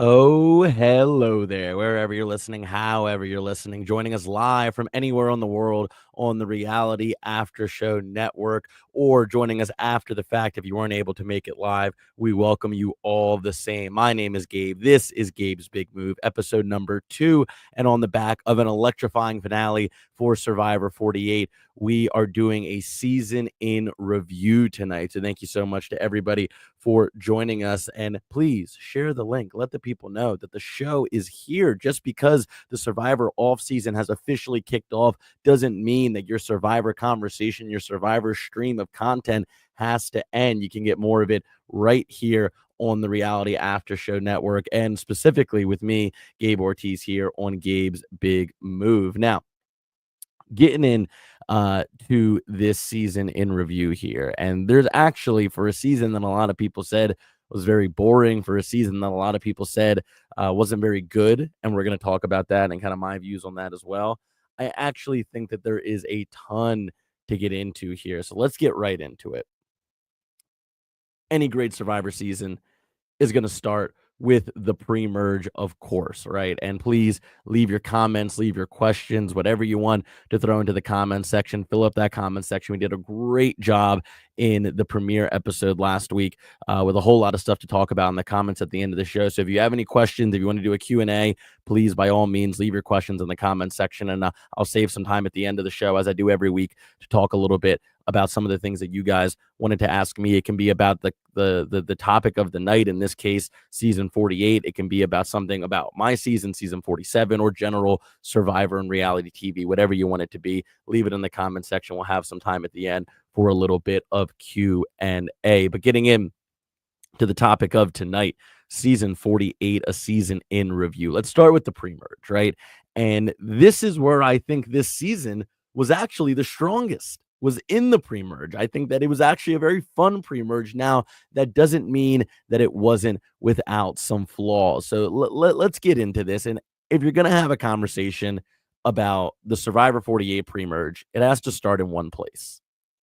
Oh, hello there, wherever you're listening, however you're listening, joining us live from anywhere on the world on the Reality After Show Network, or joining us after the fact. If you weren't able to make it live, we welcome you all the same. My name is Gabe. This is Gabe's Big Move, episode number 2. And on the back of an electrifying finale for Survivor 48, we are doing a season in review tonight. So thank you so much to everybody for joining us. And please share the link. Let the people know that the show is here. Just because the Survivor off season has officially kicked off doesn't mean that your Survivor conversation, your Survivor stream of content has to end. You can get more of it right here on the Reality After Show Network, and specifically with me, Gabe Ortiz, here on Gabe's Big Move. Now, getting in to this season in review here, and there's actually, for a season that a lot of people said was very boring, for a season that a lot of people said wasn't very good, and we're going to talk about that and kind of my views on that as well. I actually think that there is a ton to get into here, so let's get right into it. Any great Survivor season is going to start with the pre-merge, of course, right? And please leave your comments, leave your questions, whatever you want to throw into the comments section. Fill up that comment section. We did a great job in the premiere episode last week with a whole lot of stuff to talk about in the comments at the end of the show. So if you have any questions, if you want to do a Q&A, please, by all means, leave your questions in the comment section, and I'll save some time at the end of the show, as I do every week, to talk a little bit about some of the things that you guys wanted to ask me. It can be about the topic of the night, in this case, season 48. It can be about something about my season 47, or general Survivor and reality TV, whatever you want it to be. Leave it in the comment section. We'll have some time at the end for a little bit of Q&A. But getting in to the topic of tonight, season 48, a season in review. Let's start with the pre-merge, right? And this is where I think this season was actually the strongest, was in the pre-merge. I think that it was actually a very fun pre-merge. Now, that doesn't mean that it wasn't without some flaws. So let's get into this. And if you're going to have a conversation about the Survivor 48 pre-merge, it has to start in one place,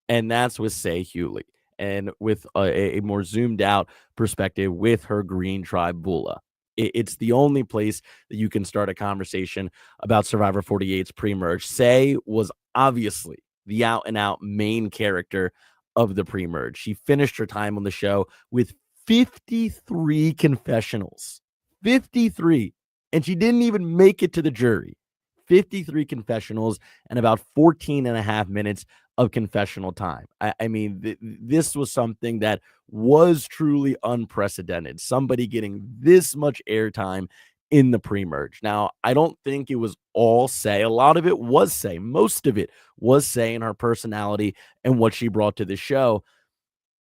and that's with Say Hewley, and with a more zoomed out perspective with her Green Tribe Bula. It's the only place that you can start a conversation about Survivor 48's pre-merge. Say was obviously the out-and-out main character of the pre-merge. She finished her time on the show with 53 confessionals. 53. And she didn't even make it to the jury. 53 confessionals and about 14 and a half minutes of confessional time. I mean, this was something that was truly unprecedented. Somebody getting this much airtime in the pre-merge. Now, I don't think it was all Say. A lot of it was Say. Most of it was Say and her personality and what she brought to the show.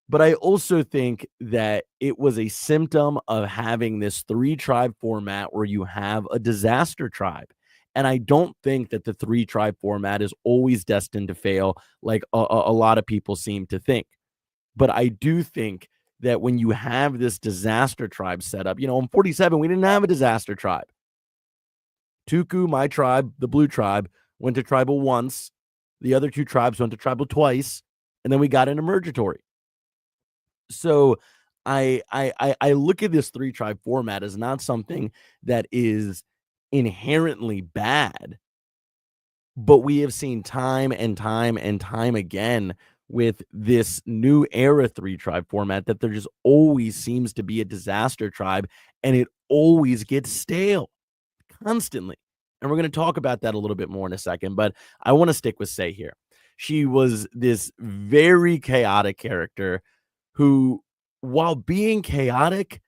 But I also think that it was a symptom of having this 3-tribe format where you have a disaster tribe. And I don't think that the 3-tribe format is always destined to fail, like a lot of people seem to think. But I do think that when you have this disaster tribe set up, in 47, we didn't have a disaster tribe. Tuku, my tribe, the blue tribe, went to tribal once. The other 2 tribes went to tribal twice. And then we got an emergatory. So I look at this 3-tribe format as not something that is inherently bad, but we have seen time and time and time again with this new era 3-tribe format that there just always seems to be a disaster tribe, and it always gets stale constantly. And we're going to talk about that a little bit more in a second, but I want to stick with Say here. She was this very chaotic character who, while being chaotic,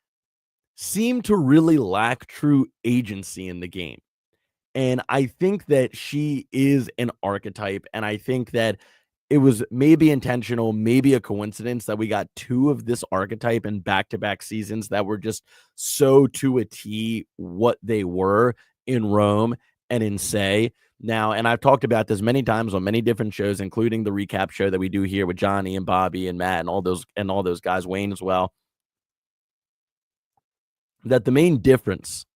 seemed to really lack true agency in the game. And I think that she is an archetype, and I think that it was maybe intentional, maybe a coincidence that we got 2 of this archetype in back-to-back seasons that were just so to a T what they were in Rome and in Say. Now, and I've talked about this many times on many different shows, including the recap show that we do here with Johnny and Bobby and Matt and all those guys, Wayne as well, that the main difference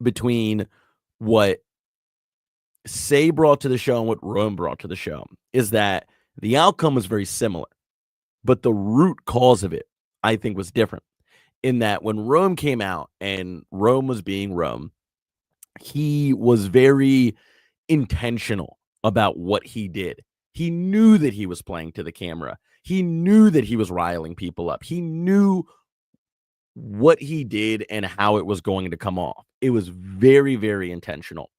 between what Say brought to the show and what Rome brought to the show is that the outcome was very similar, but the root cause of it, I think, was different. in that when Rome came out and Rome was being Rome, he was very intentional about what he did. He knew that he was playing to the camera. He knew that he was riling people up. He knew what he did and how it was going to come off. It was very, very intentional.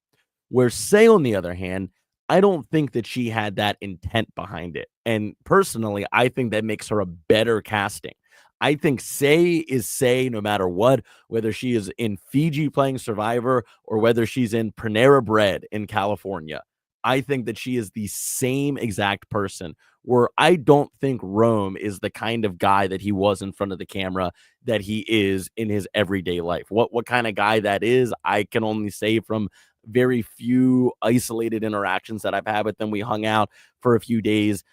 Where Say, on the other hand, I don't think that she had that intent behind it. And personally, I think that makes her a better casting. I think Say is Say no matter what, whether she is in Fiji playing Survivor or whether she's in Panera Bread in California. I think that she is the same exact person. Where I don't think Rome is the kind of guy that he was in front of the camera that he is in his everyday life. What kind of guy that is, I can only say from very few isolated interactions that I've had with them. We hung out for a few days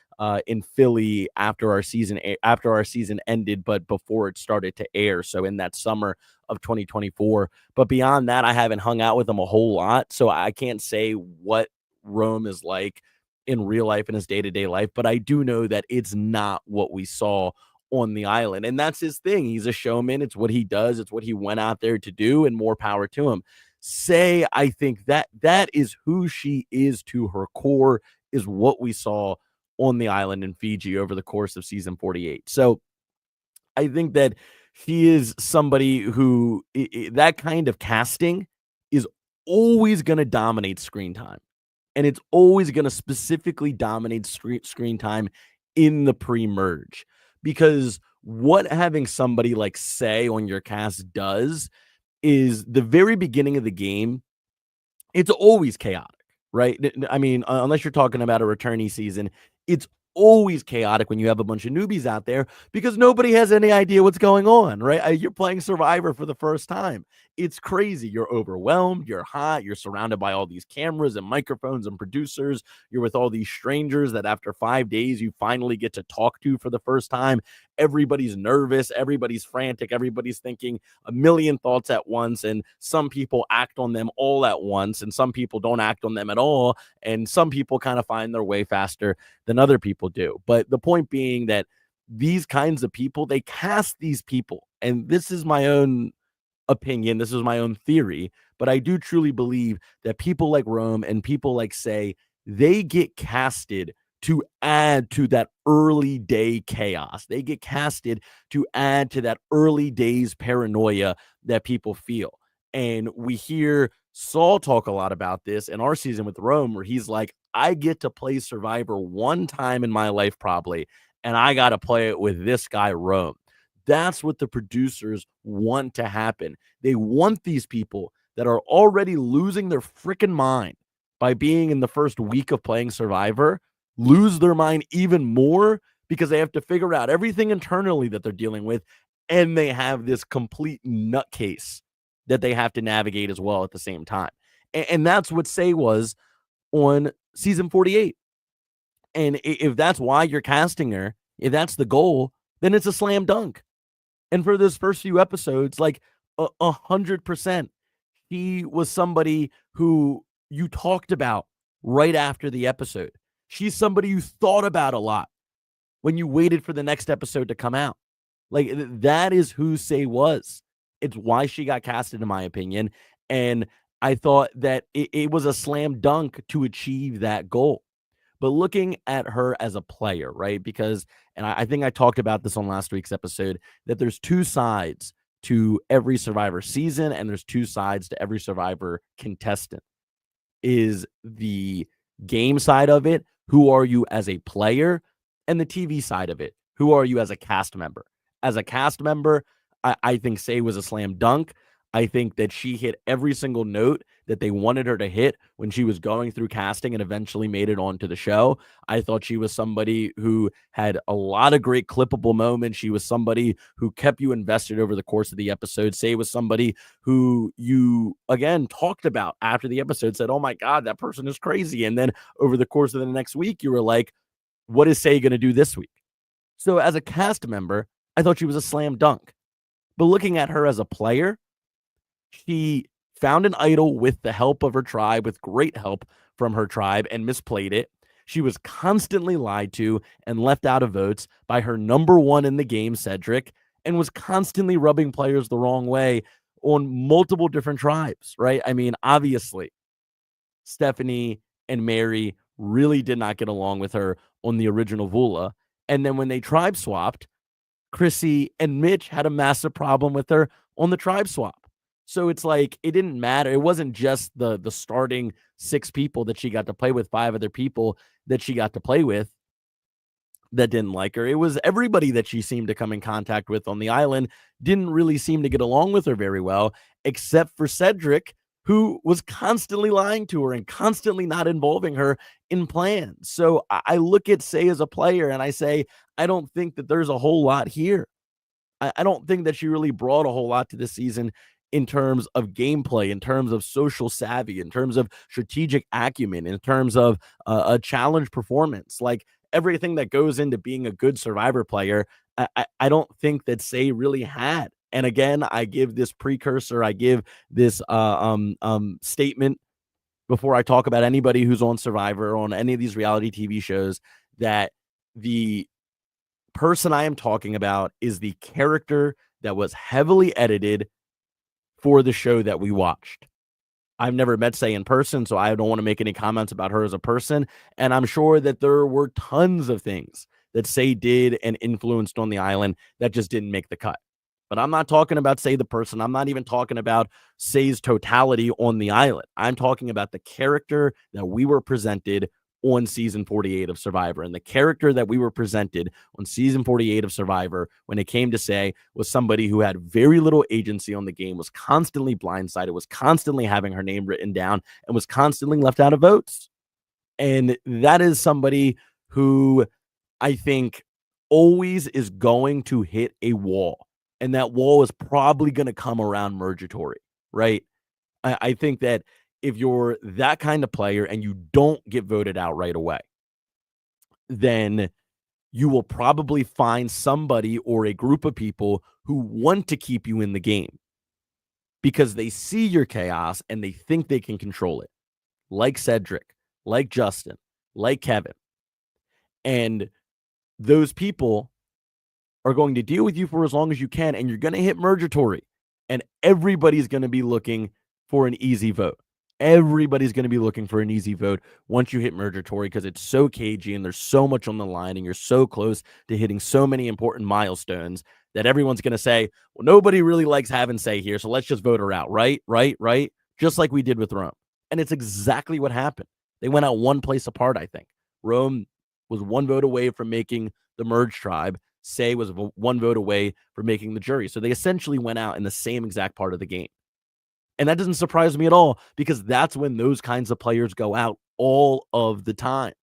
in Philly after our season ended, but before it started to air. So in that summer of 2024. But beyond that, I haven't hung out with him a whole lot. So I can't say what Rome is like in real life in his day-to-day life, but I do know that it's not what we saw on the island. And that's his thing. He's a showman. It's what he does. It's what he went out there to do, and more power to him. Say, I think that is who she is to her core, is what we saw on the island in Fiji over the course of season 48. So I think that she is somebody who that kind of casting is always going to dominate screen time. And it's always going to specifically dominate screen time in the pre-merge, because what having somebody like Say on your cast does is the very beginning of the game, it's always chaotic, right? I mean, unless you're talking about a returnee season, it's always chaotic when you have a bunch of newbies out there because nobody has any idea what's going on, right? You're playing Survivor for the first time. It's crazy. You're overwhelmed. You're hot. You're surrounded by all these cameras and microphones and producers. You're with all these strangers that after 5 days you finally get to talk to for the first time. Everybody's nervous. Everybody's frantic. Everybody's thinking a million thoughts at once. And some people act on them all at once, and some people don't act on them at all. And some people kind of find their way faster than other people do. But the point being that these kinds of people, they cast these people. And this is my own opinion. This is my own theory. But I do truly believe that people like Rome and people like Say, they get casted to add to that early day chaos. They get casted to add to that early days paranoia that people feel. And we hear Saul talk a lot about this in our season with Rome, where he's like, I get to play Survivor one time in my life, probably, and I got to play it with this guy, Rome. That's what the producers want to happen. They want these people that are already losing their freaking mind by being in the first week of playing Survivor, lose their mind even more because they have to figure out everything internally that they're dealing with, and they have this complete nutcase that they have to navigate as well at the same time. And that's what Say was on season 48. And if that's why you're casting her, if that's the goal, then it's a slam dunk. And for those first few episodes, like 100%, he was somebody who you talked about right after the episode. She's somebody you thought about a lot when you waited for the next episode to come out. Like, that is who Say was. It's why she got casted, in my opinion. And I thought that it was a slam dunk to achieve that goal. But looking at her as a player, right? Because, and I think I talked about this on last week's episode, that there's two sides to every Survivor season, and there's two sides to every Survivor contestant. Is the game side of it, who are you as a player, and the TV side of it, who are you as a cast member. As a cast member, I think Say was a slam dunk. I think that she hit every single note that they wanted her to hit when she was going through casting and eventually made it onto the show. I thought she was somebody who had a lot of great clippable moments. She was somebody who kept you invested over the course of the episode. Say was somebody who you, again, talked about after the episode, said, oh my God, that person is crazy. And then over the course of the next week, you were like, what is Say going to do this week? So as a cast member, I thought she was a slam dunk. But looking at her as a player, she found an idol with the help of her tribe, with great help from her tribe, and misplayed it. She was constantly lied to and left out of votes by her number one in the game, Cedric. and was constantly rubbing players the wrong way on multiple different tribes, right? I mean, obviously, Stephanie and Mary really did not get along with her on the original Vula. And then when they tribe swapped, Chrissy and Mitch had a massive problem with her on the tribe swap. So it's like it didn't matter. It wasn't just the starting 6 people that she got to play with, 5 other people that she got to play with that didn't like her. It was everybody that she seemed to come in contact with on the island didn't really seem to get along with her very well, except for Cedric, who was constantly lying to her and constantly not involving her in plans. So I look at Say as a player and I say, I don't think that there's a whole lot here. I don't think that she really brought a whole lot to this season in terms of gameplay, in terms of social savvy, in terms of strategic acumen, in terms of a challenge performance. Like everything that goes into being a good Survivor player, I don't think that Say really had. And again, I give this precursor, I give this statement before I talk about anybody who's on Survivor or on any of these reality TV shows that the person I am talking about is the character that was heavily edited for the show that we watched. I've never met Say in person, so I don't want to make any comments about her as a person. And I'm sure that there were tons of things that Say did and influenced on the island that just didn't make the cut. But I'm not talking about Say the person. I'm not even talking about Say's totality on the island. I'm talking about the character that we were presented on season 48 of Survivor. And the character that we were presented on season 48 of Survivor when it came to Say was somebody who had very little agency on the game, was constantly blindsided, was constantly having her name written down, and was constantly left out of votes. And that is somebody who I think always is going to hit a wall. And that wall is probably going to come around Mergatory, right? I think that if you're that kind of player and you don't get voted out right away, then you will probably find somebody or a group of people who want to keep you in the game because they see your chaos and they think they can control it, like Cedric, like Justin, like Kevin. And those people are going to deal with you for as long as you can, and you're going to hit Mergatory, and everybody's going to be looking for an easy vote. Everybody's going to be looking for an easy vote once you hit Mergatory because it's so cagey and there's so much on the line and you're so close to hitting so many important milestones that everyone's going to say, well, nobody really likes having Say here, so let's just vote her out, right? Right? Just like we did with Rome. And it's exactly what happened. They went out one place apart, I think. Rome was one vote away from making the Merge tribe. Say was one vote away from making the jury. So they essentially went out in the same exact part of the game. And that doesn't surprise me at all because that's when those kinds of players go out all of the time.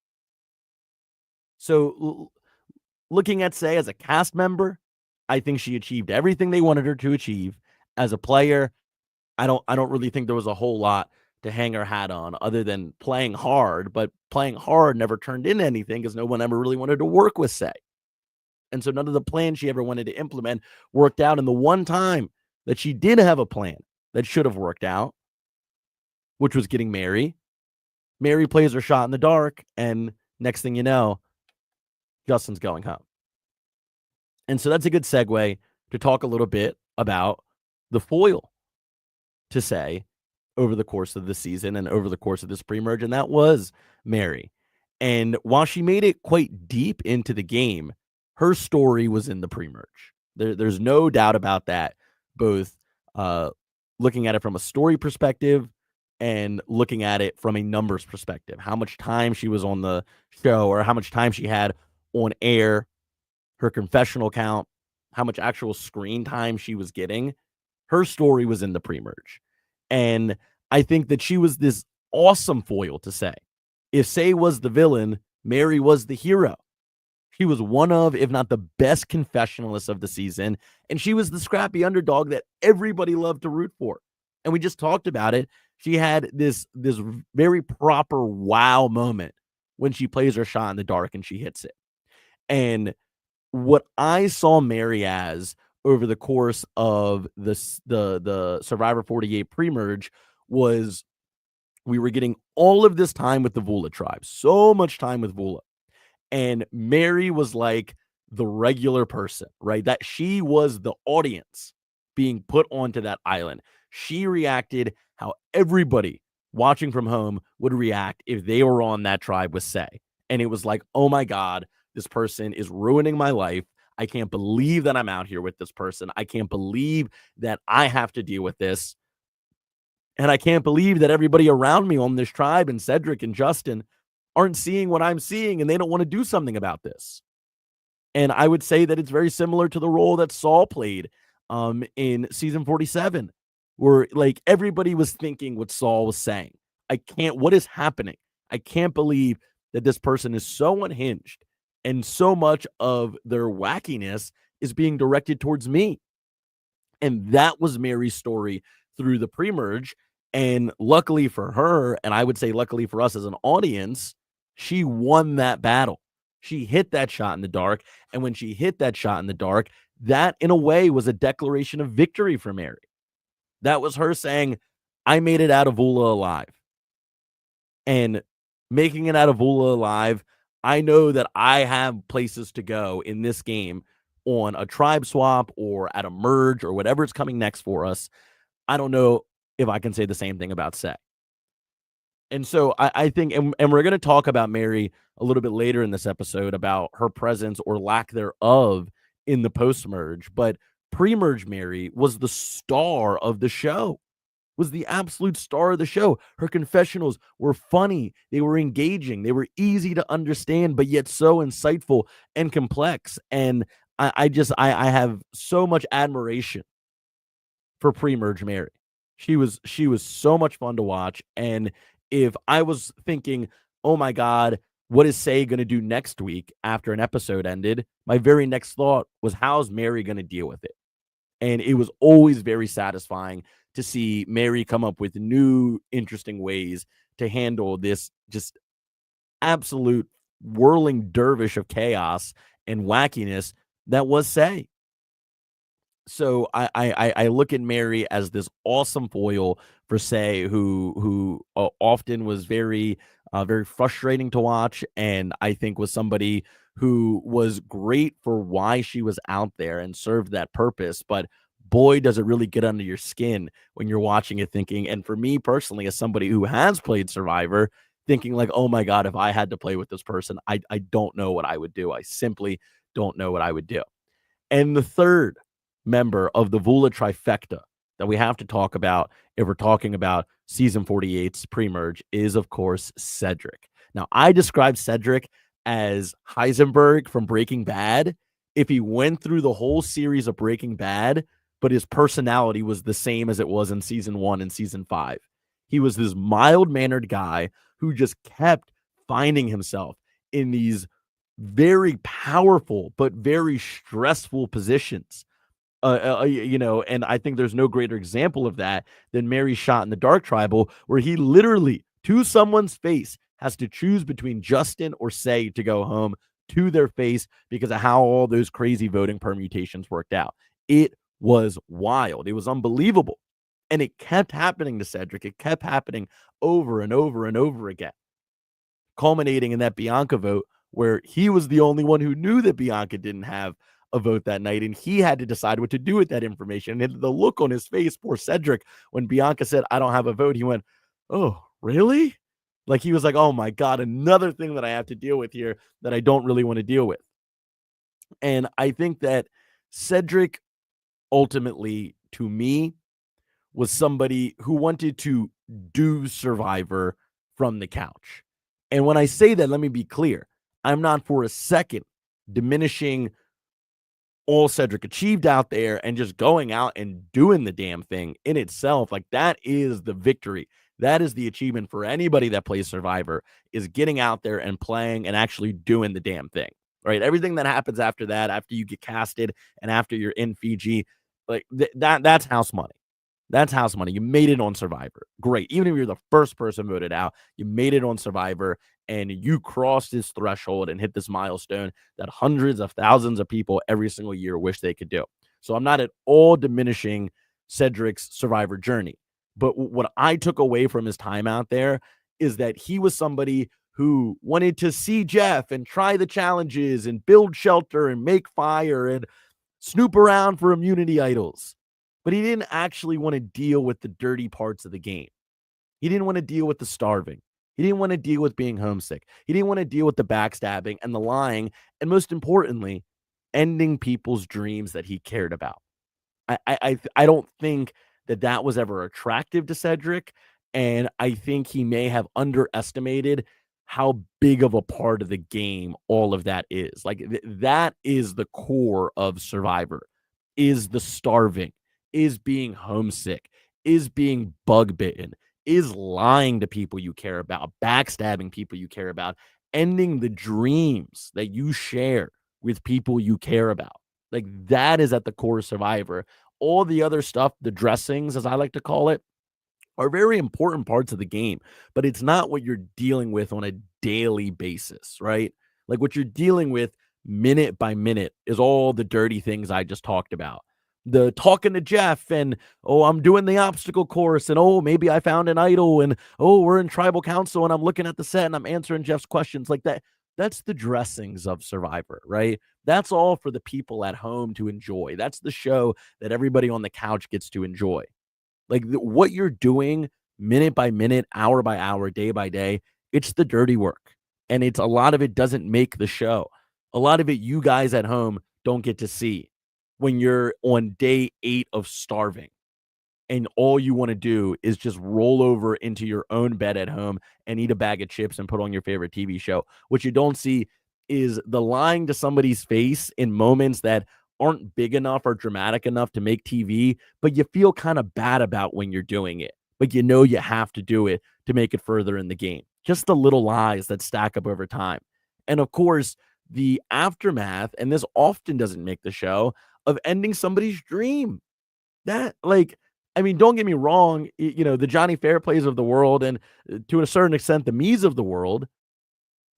So looking at Say as a cast member, I think she achieved everything they wanted her to achieve. As a player, I don't really think there was a whole lot to hang her hat on other than playing hard, but playing hard never turned into anything because no one ever really wanted to work with Say. And so none of the plans she ever wanted to implement worked out. And the one time that she did have a plan that should have worked out, which was getting Mary plays her shot in the dark. And next thing you know, Justin's going home. And so that's a good segue to talk a little bit about the foil to Say over the course of the season and over the course of this pre-merge. And that was Mary. And while she made it quite deep into the game, her story was in the pre-merge. There's no doubt about that, both looking at it from a story perspective and looking at it from a numbers perspective. How much time she was on the show or how much time she had on air, her confessional count, how much actual screen time she was getting. Her story was in the pre-merge. And I think that she was this awesome foil to Say. If Say was the villain, Mary was the hero. She was one of, if not the best confessionalists of the season. And she was the scrappy underdog that everybody loved to root for. And we just talked about it. She had this very proper wow moment when she plays her shot in the dark and she hits it. And what I saw Mary as over the course of the Survivor 48 pre-merge was we were getting all of this time with the Vula tribe, so much time with Vula. And Mary was like the regular person, right? That she was the audience being put onto that island. She reacted how everybody watching from home would react if they were on that tribe with Say. And it was like, oh my God, this person is ruining my life. I can't believe that I'm out here with this person. I can't believe that I have to deal with this. And I can't believe that everybody around me on this tribe and Cedric and Justin aren't seeing what I'm seeing and they don't want to do something about this. And I would say that it's very similar to the role that Saul played in season 47, where like everybody was thinking what Saul was saying. What is happening? I can't believe that this person is so unhinged and so much of their wackiness is being directed towards me. And that was Mary's story through the pre-merge. And luckily for her, and I would say luckily for us as an audience, she won that battle. She hit that shot in the dark. And when she hit that shot in the dark, that in a way was a declaration of victory for Mary. That was her saying, I made it out of Ula alive. And making it out of Ula alive, I know that I have places to go in this game on a tribe swap or at a merge or whatever's coming next for us. I don't know if I can say the same thing about Seth. And so I think, and we're going to talk about Mary a little bit later in this episode about her presence or lack thereof in the post merge. But pre merge Mary was the star of the show, was the absolute star of the show. Her confessionals were funny. They were engaging. They were easy to understand, but yet so insightful and complex. And I have so much admiration for pre-merge Mary. She was so much fun to watch. And if I was thinking, oh my God, what is Say going to do next week after an episode ended? My very next thought was, how's Mary going to deal with it? And it was always very satisfying to see Mary come up with new, interesting ways to handle this just absolute whirling dervish of chaos and wackiness that was Say. So I look at Mary as this awesome foil for Say, who often was very frustrating to watch, and I think was somebody who was great for why she was out there and served that purpose. But boy, does it really get under your skin when you're watching it, thinking. And for me personally, as somebody who has played Survivor, thinking like, oh my God, if I had to play with this person, I don't know what I would do. I simply don't know what I would do. And the third member of the Vula trifecta that we have to talk about if we're talking about season 48's pre-merge is, of course, Cedric. Now, I described Cedric as Heisenberg from Breaking Bad if he went through the whole series of Breaking Bad, but his personality was the same as it was in season 1 and season 5. He was this mild-mannered guy who just kept finding himself in these very powerful but very stressful positions. And I think there's no greater example of that than Mary's shot in the Dark Tribal, where he literally, to someone's face, has to choose between Justin or Say to go home to their face because of how all those crazy voting permutations worked out. It was wild. It was unbelievable. And it kept happening to Cedric. It kept happening over and over and over again, culminating in that Bianca vote where he was the only one who knew that Bianca didn't have a vote that night, and he had to decide what to do with that information. And the look on his face, poor Cedric, when Bianca said, I don't have a vote, he went, oh, really? Like he was like, oh my God, another thing that I have to deal with here that I don't really want to deal with. And I think that Cedric ultimately, to me, was somebody who wanted to do Survivor from the couch. And when I say that, let me be clear. I'm not for a second diminishing all Cedric achieved out there and just going out and doing the damn thing in itself. Like that is the victory. That is the achievement for anybody that plays Survivor, is getting out there and playing and actually doing the damn thing, right? Everything that happens after that, after you get casted and after you're in Fiji, like that's house money. That's house money. You made it on Survivor. Great. Even if you're the first person voted out, you made it on Survivor and you crossed this threshold and hit this milestone that hundreds of thousands of people every single year wish they could do. So I'm not at all diminishing Cedric's Survivor journey. But what I took away from his time out there is that he was somebody who wanted to see Jeff and try the challenges and build shelter and make fire and snoop around for immunity idols. But he didn't actually want to deal with the dirty parts of the game. He didn't want to deal with the starving. He didn't want to deal with being homesick. He didn't want to deal with the backstabbing and the lying. And most importantly, ending people's dreams that he cared about. I don't think that that was ever attractive to Cedric, and I think he may have underestimated how big of a part of the game all of that is. Like that is the core of Survivor. Is the starving, is being homesick, is being bug bitten, is lying to people you care about, backstabbing people you care about, ending the dreams that you share with people you care about. Like that is at the core of Survivor. All the other stuff, the dressings, as I like to call it, are very important parts of the game, but it's not what you're dealing with on a daily basis, right? Like what you're dealing with minute by minute is all the dirty things I just talked about. The talking to Jeff and, oh, I'm doing the obstacle course and, oh, maybe I found an idol and, oh, we're in tribal council and I'm looking at the set and I'm answering Jeff's questions like that. That's the dressings of Survivor, right? That's all for the people at home to enjoy. That's the show that everybody on the couch gets to enjoy. Like what you're doing minute by minute, hour by hour, day by day, it's the dirty work. And it's a lot of it doesn't make the show. A lot of it you guys at home don't get to see when you're on day 8 of starving and all you want to do is just roll over into your own bed at home and eat a bag of chips and put on your favorite TV show. What you don't see is the lying to somebody's face in moments that aren't big enough or dramatic enough to make TV, but you feel kind of bad about when you're doing it. But you know you have to do it to make it further in the game. Just the little lies that stack up over time. And of course, the aftermath, and this often doesn't make the show, of ending somebody's dream. That, like, I mean, don't get me wrong, the Johnny Fairplays of the world and, to a certain extent, the me's of the world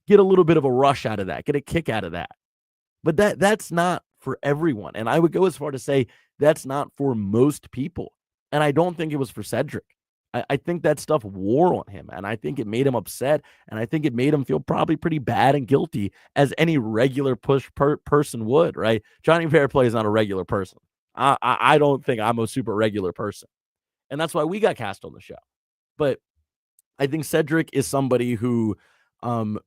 get a little bit of a rush out of that, get a kick out of that. But that's not for everyone, and I would go as far to say that's not for most people, and I don't think it was for Cedric. I think that stuff wore on him, and I think it made him upset, and I think it made him feel probably pretty bad and guilty as any regular person would, right? Johnny Fairplay is not a regular person. I don't think I'm a super regular person, and that's why we got cast on the show. But I think Cedric is somebody who,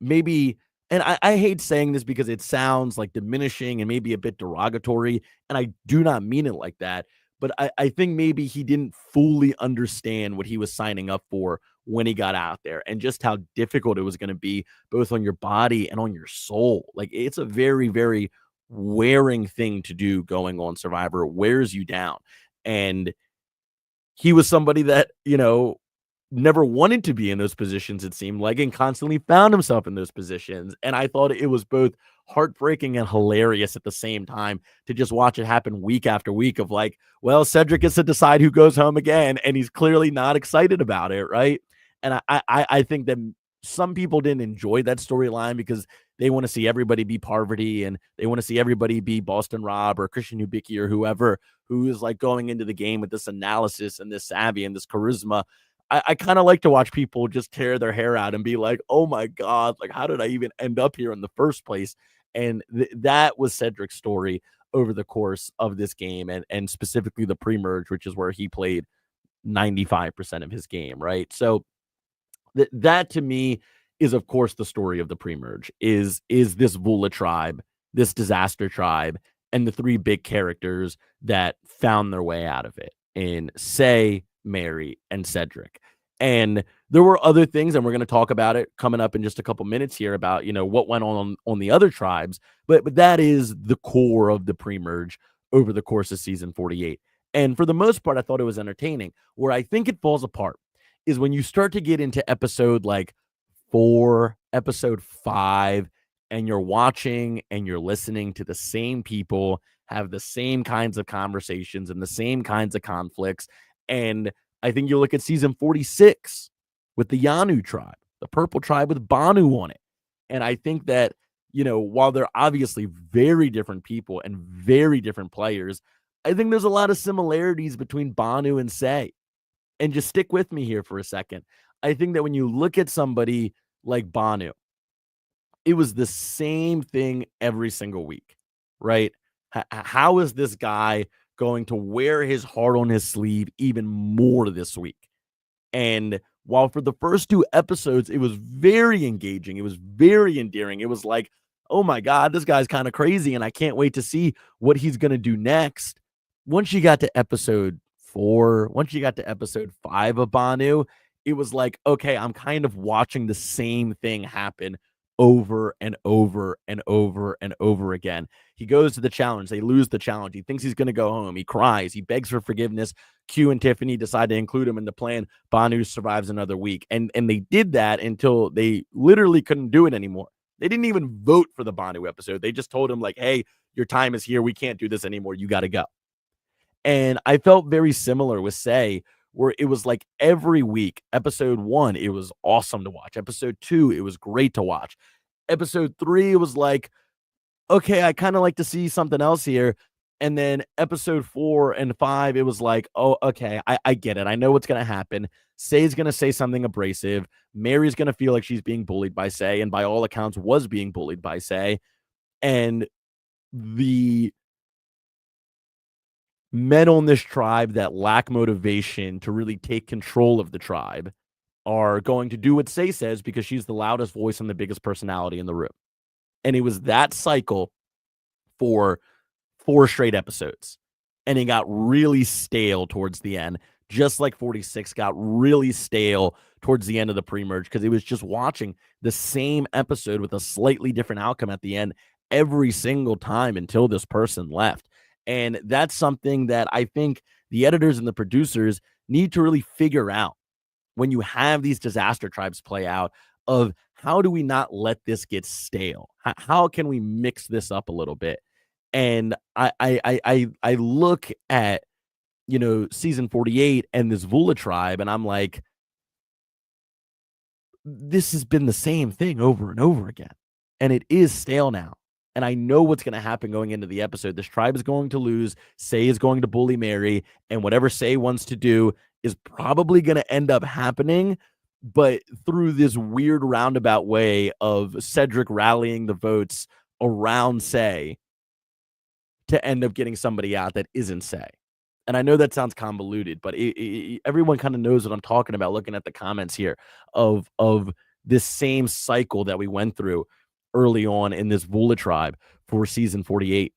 maybe, and I hate saying this because it sounds like diminishing and maybe a bit derogatory, and I do not mean it like that. But I think maybe he didn't fully understand what he was signing up for when he got out there and just how difficult it was going to be both on your body and on your soul. Like it's a very, very wearing thing to do going on Survivor. It wears you down. And he was somebody that, never wanted to be in those positions, it seemed like, and constantly found himself in those positions. And I thought it was both heartbreaking and hilarious at the same time to just watch it happen week after week of like, well, Cedric gets to decide who goes home again, and he's clearly not excited about it, right? And I think that some people didn't enjoy that storyline because they want to see everybody be Parvati and they want to see everybody be Boston Rob or Christian Hubicki or whoever who is like going into the game with this analysis and this savvy and this charisma. I kind of like to watch people just tear their hair out and be like, oh my God, like, how did I even end up here in the first place? And that was Cedric's story over the course of this game and specifically the pre-merge, which is where he played 95% of his game, right? So that to me is, of course, the story of the pre-merge is this Vula tribe, this disaster tribe, and the 3 big characters that found their way out of it in Say, Mary, and Cedric. And there were other things, and we're going to talk about it coming up in just a couple minutes here about, what went on the other tribes. But that is the core of the pre-merge over the course of season 48. And for the most part, I thought it was entertaining. Where I think it falls apart is when you start to get into episode like 4, episode 5, and you're watching and you're listening to the same people have the same kinds of conversations and the same kinds of conflicts. And I think you look at season 46 with the Yanu tribe, the purple tribe with Banu on it. And I think that, while they're obviously very different people and very different players, I think there's a lot of similarities between Banu and Say. And just stick with me here for a second. I think that when you look at somebody like Banu, it was the same thing every single week, right? How is this guy going to wear his heart on his sleeve even more this week? And while for the first 2 episodes, it was very engaging, it was very endearing, it was like, "Oh my god, this guy's kinda crazy, and I can't wait to see what he's gonna do next." Once you got to episode 4, once you got to episode 5 of Banu, it was like, "Okay, I'm kind of watching the same thing happen over and over and over and over again." He goes to the challenge, they lose the challenge, he thinks he's gonna go home, he cries, he begs for forgiveness. Q and Tiffany decide to include him in the plan. Banu survives another week, and they did that until they literally couldn't do it anymore. They didn't even vote for the Banu episode. They just told him like, "Hey, your time is here. We can't do this anymore. You got to go." And I felt very similar with Say, where it was like every week, episode 1, it was awesome to watch. Episode 2, it was great to watch. Episode 3, it was like, okay, I kinda like to see something else here. And then episode 4 and 5, it was like, "Oh, okay, I get it. I know what's gonna happen. Say's gonna say something abrasive. Mary's gonna feel like she's being bullied by Say, and by all accounts was being bullied by Say. And the men on this tribe that lack motivation to really take control of the tribe are going to do what Say says because she's the loudest voice and the biggest personality in the room." And it was that cycle for 4 straight episodes, and it got really stale towards the end, just like 46 got really stale towards the end of the pre-merge because it was just watching the same episode with a slightly different outcome at the end every single time until this person left. And that's something that I think the editors and the producers need to really figure out when you have these disaster tribes play out of how do we not let this get stale? How can we mix this up a little bit? And I look at, season 48 and this Vula tribe, and I'm like, this has been the same thing over and over again. And it is stale now. And I know what's going to happen going into the episode. This tribe is going to lose. Say is going to bully Mary. And whatever Say wants to do is probably going to end up happening. But through this weird roundabout way of Cedric rallying the votes around Say to end up getting somebody out that isn't Say. And I know that sounds convoluted, but everyone kind of knows what I'm talking about looking at the comments here of this same cycle that we went through early on in this Vula tribe for season 48.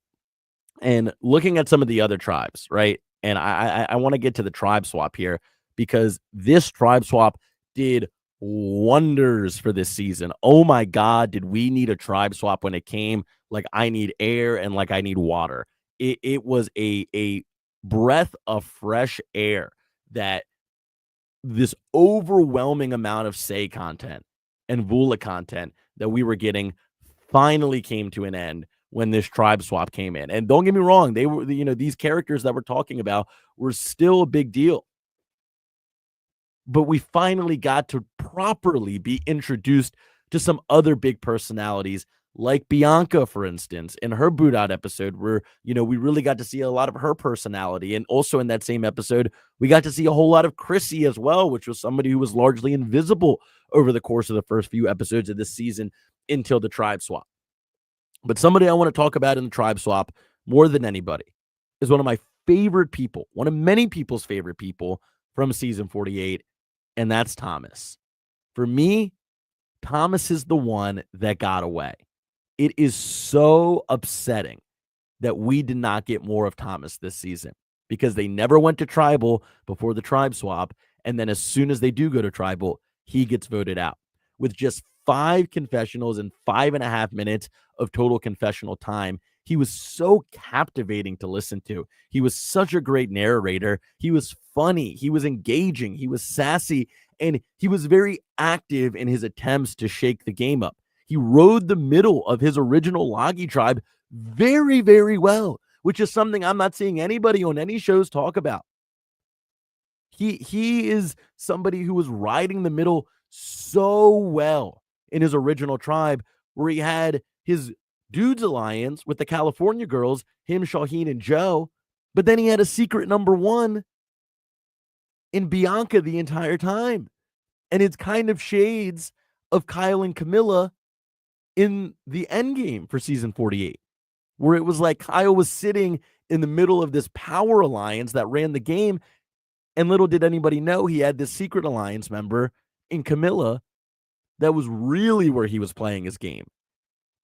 And looking at some of the other tribes, right? And I want to get to the tribe swap here because this tribe swap did wonders for this season. Oh my God, did we need a tribe swap when it came? Like I need air and like I need water. It was a breath of fresh air that this overwhelming amount of Say content and Vula content that we were getting finally came to an end when this tribe swap came in. And don't get me wrong, they were, these characters that we're talking about were still a big deal. But we finally got to properly be introduced to some other big personalities like Bianca, for instance, in her boot out episode, where, we really got to see a lot of her personality. And also in that same episode, we got to see a whole lot of Chrissy as well, which was somebody who was largely invisible over the course of the first few episodes of this season until the tribe swap. But somebody I want to talk about in the tribe swap more than anybody is one of my favorite people, one of many people's favorite people from season 48, and that's Thomas. For me, Thomas is the one that got away. It is so upsetting that we did not get more of Thomas this season because they never went to tribal before the tribe swap. And then as soon as they do go to tribal, he gets voted out with just 5 confessionals and 5.5 minutes of total confessional time. He was so captivating to listen to. He was such a great narrator. He was funny. He was engaging. He was sassy. And he was very active in his attempts to shake the game up. He rode the middle of his original Loggy tribe very, very well, which is something I'm not seeing anybody on any shows talk about. He is somebody who was riding the middle so well in his original tribe, where he had his dudes alliance with the California girls, him, Shaheen, and Joe, but then he had a secret number 1 in Bianca the entire time. And it's kind of shades of Kyle and Camilla in the end game for season 48, where it was like Kyle was sitting in the middle of this power alliance that ran the game, and little did anybody know he had this secret alliance member in Camilla that was really where he was playing his game.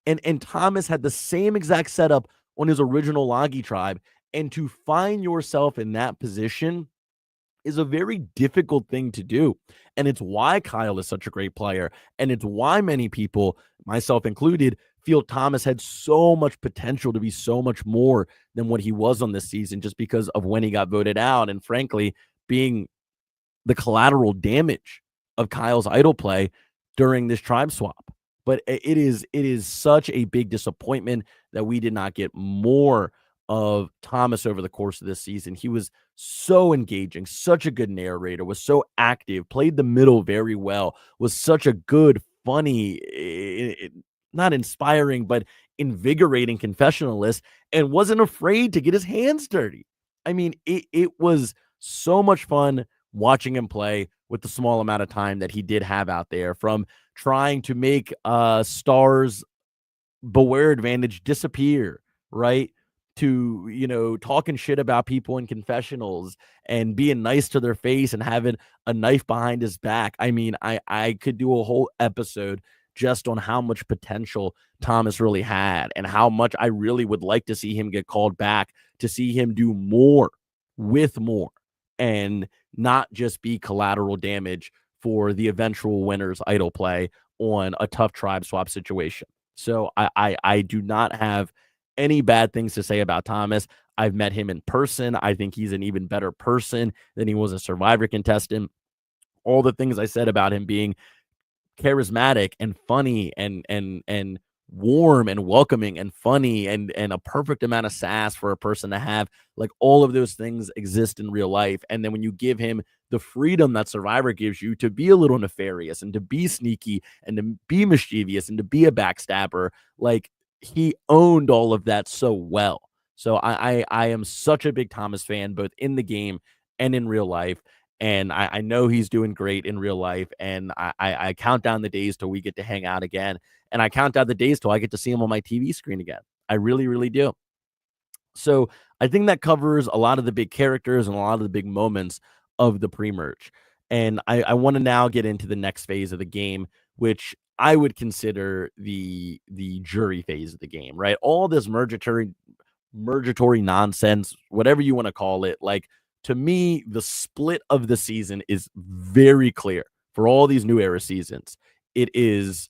And Thomas had the same exact setup on his original Logi tribe. And to find yourself in that position is a very difficult thing to do. And it's why Kyle is such a great player. And it's why many people, myself included, feel Thomas had so much potential to be so much more than what he was on this season just because of when he got voted out. And frankly, being the collateral damage of Kyle's idol play during this tribe swap. But it is such a big disappointment that we did not get more of Thomas over the course of this season. He was so engaging, such a good narrator, was so active, played the middle very well, was such a good, funny, not inspiring, but invigorating confessionalist, and wasn't afraid to get his hands dirty. I mean, it was so much fun watching him play with the small amount of time that he did have out there, from trying to make Star's Beware advantage disappear, right? To, talking shit about people in confessionals and being nice to their face and having a knife behind his back. I mean, I could do a whole episode just on how much potential Thomas really had and how much I really would like to see him get called back, to see him do more with more and not just be collateral damage for the eventual winner's idol play on a tough tribe swap situation. So I do not have any bad things to say about Thomas. I've met him in person. I think he's an even better person than he was a Survivor contestant. All the things I said about him being charismatic and funny and warm and welcoming and funny and a perfect amount of sass for a person to have, like, all of those things exist in real life. And then when you give him the freedom that Survivor gives you to be a little nefarious and to be sneaky and to be mischievous and to be a backstabber, like, he owned all of that so well. So I am such a big Thomas fan, both in the game and in real life. And I know he's doing great in real life. And I count down the days till we get to hang out again. And I count down the days till I get to see him on my TV screen again. I really, really do. So I think that covers a lot of the big characters and a lot of the big moments of the pre-merge. And I want to now get into the next phase of the game, which I would consider the jury phase of the game, right? All this mergatory nonsense, whatever you want to call it. Like, to me, the split of the season is very clear for all these new era seasons. It is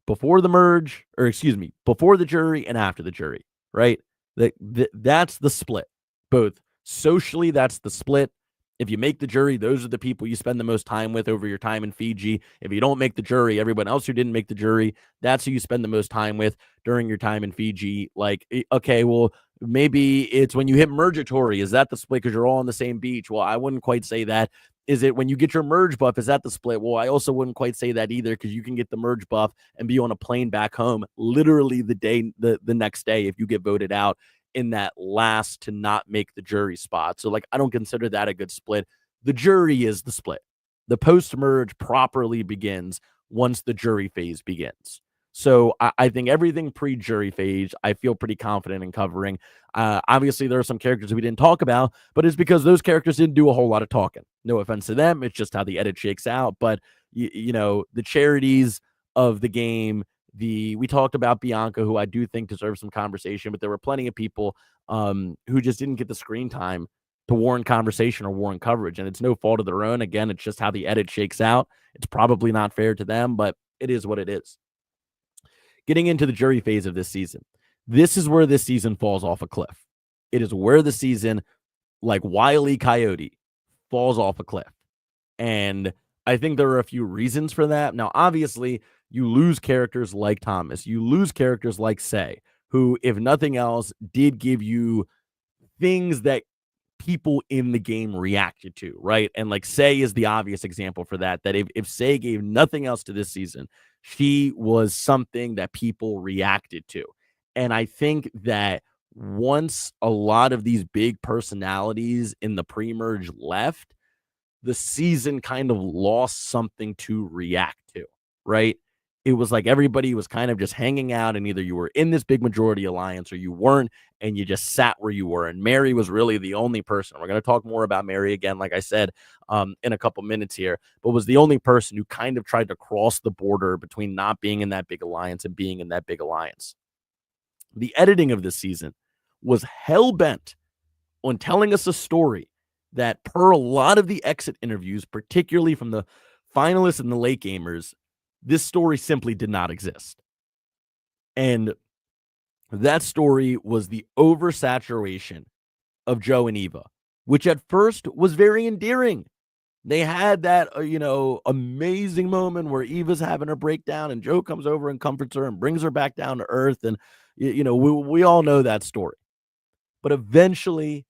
before the merge, or excuse me, before the jury and after the jury, right? That's the split. Both socially, that's the split. If you make the jury, those are the people you spend the most time with over your time in Fiji. If you don't make the jury, everyone else who didn't make the jury, that's who you spend the most time with during your time in Fiji. Like, okay, well, maybe it's when you hit mergatory. Is that the split because you're all on the same beach? Well, I wouldn't quite say that. Is it when you get your merge buff? Is that the split? Well, I also wouldn't quite say that either, because you can get the merge buff and be on a plane back home literally the next day if you get voted out in that last to not make the jury spot. So, like, I don't consider that a good split. The jury is the split. The post merge properly begins once the jury phase begins. So I think everything pre-jury phase, I feel pretty confident in covering. Obviously, there are some characters we didn't talk about, but it's because those characters didn't do a whole lot of talking. No offense to them. It's just how the edit shakes out. But, the charities of the game, we talked about Bianca, who I do think deserves some conversation, but there were plenty of people who just didn't get the screen time to warrant conversation or warrant coverage. And it's no fault of their own. Again, it's just how the edit shakes out. It's probably not fair to them, but it is what it is. Getting into the jury phase of this season, this is where this season falls off a cliff. It is where the season, like Wile E. Coyote, falls off a cliff. And I think there are a few reasons for that. Now, obviously, you lose characters like Thomas. You lose characters like Say, who, if nothing else, did give you things that people in the game reacted to, right? And like Say is the obvious example for that, that if Say gave nothing else to this season, she was something that people reacted to. And I think that once a lot of these big personalities in the pre-merge left, the season kind of lost something to react to, right? it was like everybody was kind of just hanging out, and either you were in this big majority alliance or you weren't, and you just sat where you were. And Mary was really the only person. We're going to talk more about Mary again, like I said, in a couple minutes here, but was the only person who kind of tried to cross the border between not being in that big alliance and being in that big alliance. The editing of this season was hell bent on telling us a story that, per a lot of the exit interviews, particularly from the finalists and the late gamers, this story simply did not exist. And that story was the oversaturation of Joe and Eva, which at first was very endearing. They had that, amazing moment where Eva's having a breakdown and Joe comes over and comforts her and brings her back down to earth. And, we all know that story. But eventually,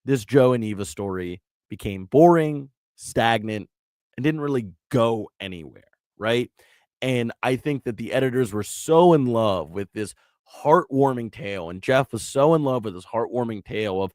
this Joe and Eva story became boring, stagnant, and didn't really go anywhere, right? And I think that the editors were so in love with this heartwarming tale, and Jeff was so in love with this heartwarming tale of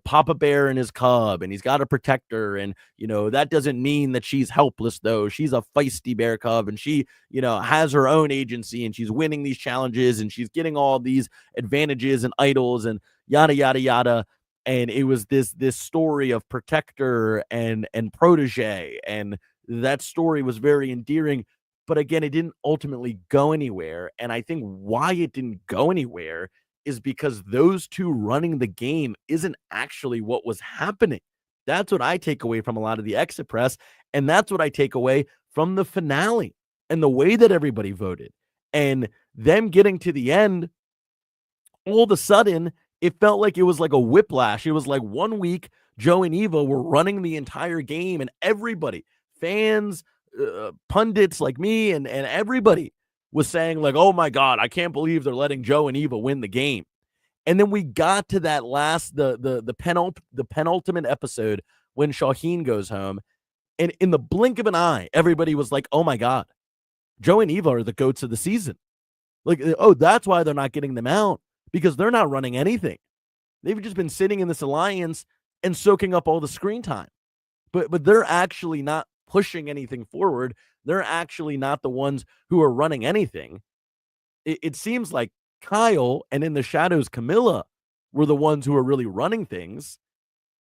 Papa Bear and his cub, and he's got to protect her, and that doesn't mean that she's helpless, though. She's a feisty bear cub, and she has her own agency, and she's winning these challenges, and she's getting all these advantages and idols, and yada yada yada. And it was this story of protector and protege, and that story was very endearing. But again, it didn't ultimately go anywhere. And I think why it didn't go anywhere is because those two running the game isn't actually what was happening. That's what I take away from a lot of the exit press. And that's what I take away from the finale and the way that everybody voted. And them getting to the end, all of a sudden, it felt like it was like a whiplash. It was like 1 week, Joe and Eva were running the entire game, and everybody, fans, pundits like me, and everybody was saying like, "Oh my God, I can't believe they're letting Joe and Eva win the game." And then we got to that last the penultimate episode when Shaheen goes home, and in the blink of an eye, everybody was like, "Oh my God, Joe and Eva are the goats of the season." Like, oh, that's why they're not getting them out, because they're not running anything. They've just been sitting in this alliance and soaking up all the screen time. But they're actually not pushing anything forward. They're actually not the ones who are running anything. It seems like Kyle and in the shadows, Camilla were the ones who are really running things.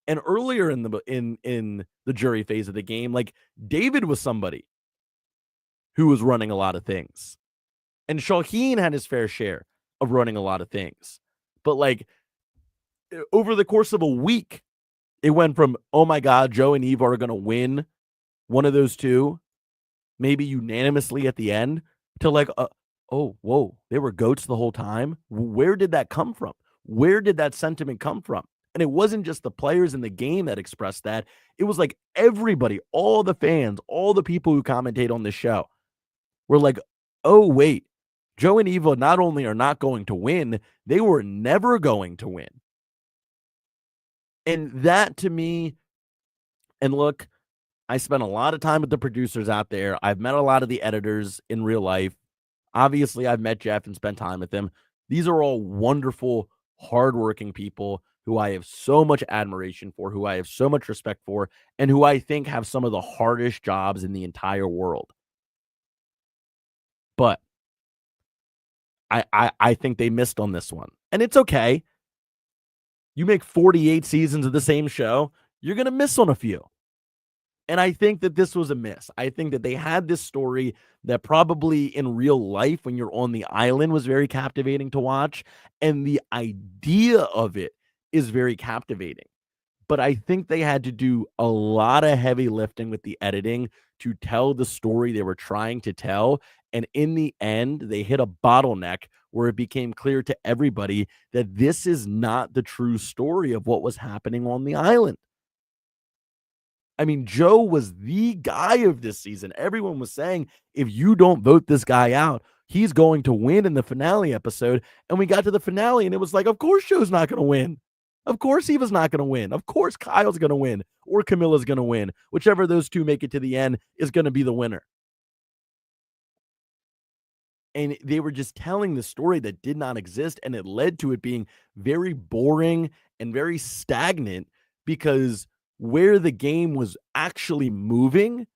And earlier in the jury phase of the game, like David was somebody who was running a lot of things. And Shaheen had his fair share of running a lot of things. But like over the course of a week, it went from, oh my God, Joe and Eve are going to win one of those two, maybe unanimously at the end, to like, oh, whoa, they were goats the whole time. Where did that come from? Where did that sentiment come from? And it wasn't just the players in the game that expressed that. It was like everybody, all the fans, all the people who commentate on this show were like, oh, wait, Joe and Eva not only are not going to win, they were never going to win. And that to me, and look, I spent a lot of time with the producers out there. I've met a lot of the editors in real life. Obviously, I've met Jeff and spent time with him. These are all wonderful, hardworking people who I have so much admiration for, who I have so much respect for, and who I think have some of the hardest jobs in the entire world. But I think they missed on this one. And it's okay. You make 48 seasons of the same show, you're going to miss on a few. And I think that this was a miss. I think that they had this story that probably in real life, when you're on the island, was very captivating to watch. And the idea of it is very captivating. But I think they had to do a lot of heavy lifting with the editing to tell the story they were trying to tell. And in the end, they hit a bottleneck where it became clear to everybody that this is not the true story of what was happening on the island. I mean, Joe was the guy of this season. Everyone was saying, if you don't vote this guy out, he's going to win in the finale episode. And we got to the finale and it was like, of course Joe's not going to win. Of course Eva's not going to win. Of course Kyle's going to win or Camilla's going to win. Whichever of those two make it to the end is going to be the winner. And they were just telling the story that did not exist. And it led to it being very boring and very stagnant because where the game was actually moving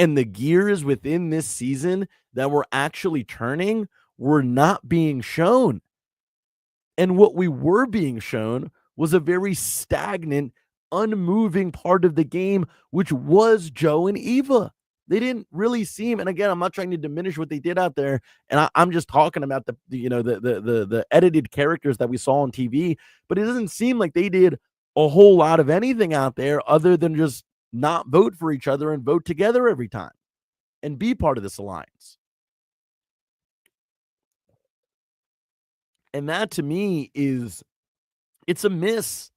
And the gears within this season that were actually turning were not being shown. And what we were being shown was a very stagnant, unmoving part of the game, which was Joe and Eva. They didn't really seem, and again, I'm not trying to diminish what they did out there, and I'm just talking about the edited characters that we saw on TV. But it doesn't seem like they did a whole lot of anything out there other than just not vote for each other and vote together every time and be part of this alliance. And that to me it's a miss.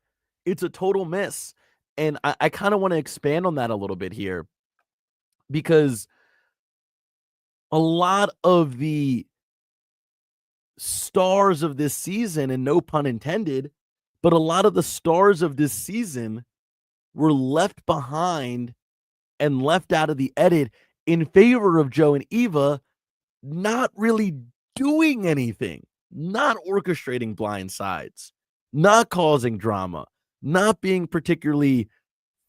It's a total miss. And I kind of want to expand on that a little bit here because a lot of the stars of this season, and no pun intended, but a lot of the stars of this season were left behind and left out of the edit in favor of Joe and Eva not really doing anything, not orchestrating blind sides, not causing drama, not being particularly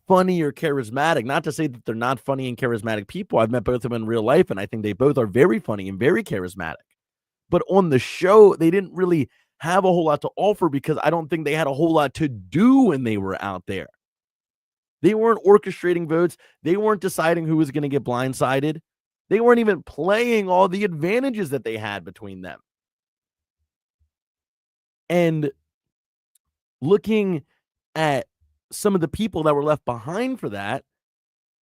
funny or charismatic. Not to say that they're not funny and charismatic people. I've met both of them in real life, and I think they both are very funny and very charismatic. But on the show, they didn't really have a whole lot to offer because I don't think they had a whole lot to do when they were out there. They weren't orchestrating votes. They weren't deciding who was going to get blindsided. They weren't even playing all the advantages that they had between them. And looking at some of the people that were left behind for that,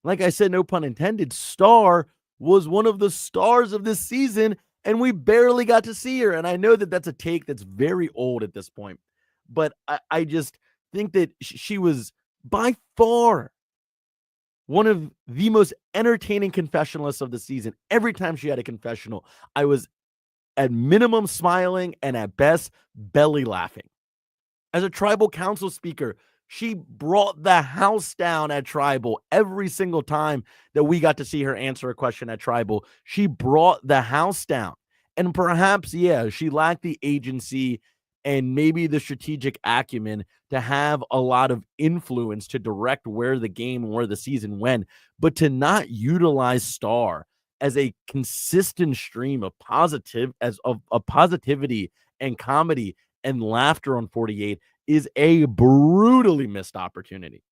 like I said, no pun intended, Star was one of the stars of this season, and we barely got to see her. And I know that that's a take that's very old at this point, but I just think that she was by far one of the most entertaining confessionalists of the season. Every time she had a confessional, I was at minimum smiling and at best belly laughing. As a tribal council speaker, she brought the house down at Tribal every single time that we got to see her answer a question at Tribal. She brought the house down. And perhaps, yeah, she lacked the agency and maybe the strategic acumen to have a lot of influence to direct where the game and where the season went. But to not utilize Star as a consistent stream of positivity and comedy and laughter on 48 is a brutally missed opportunity.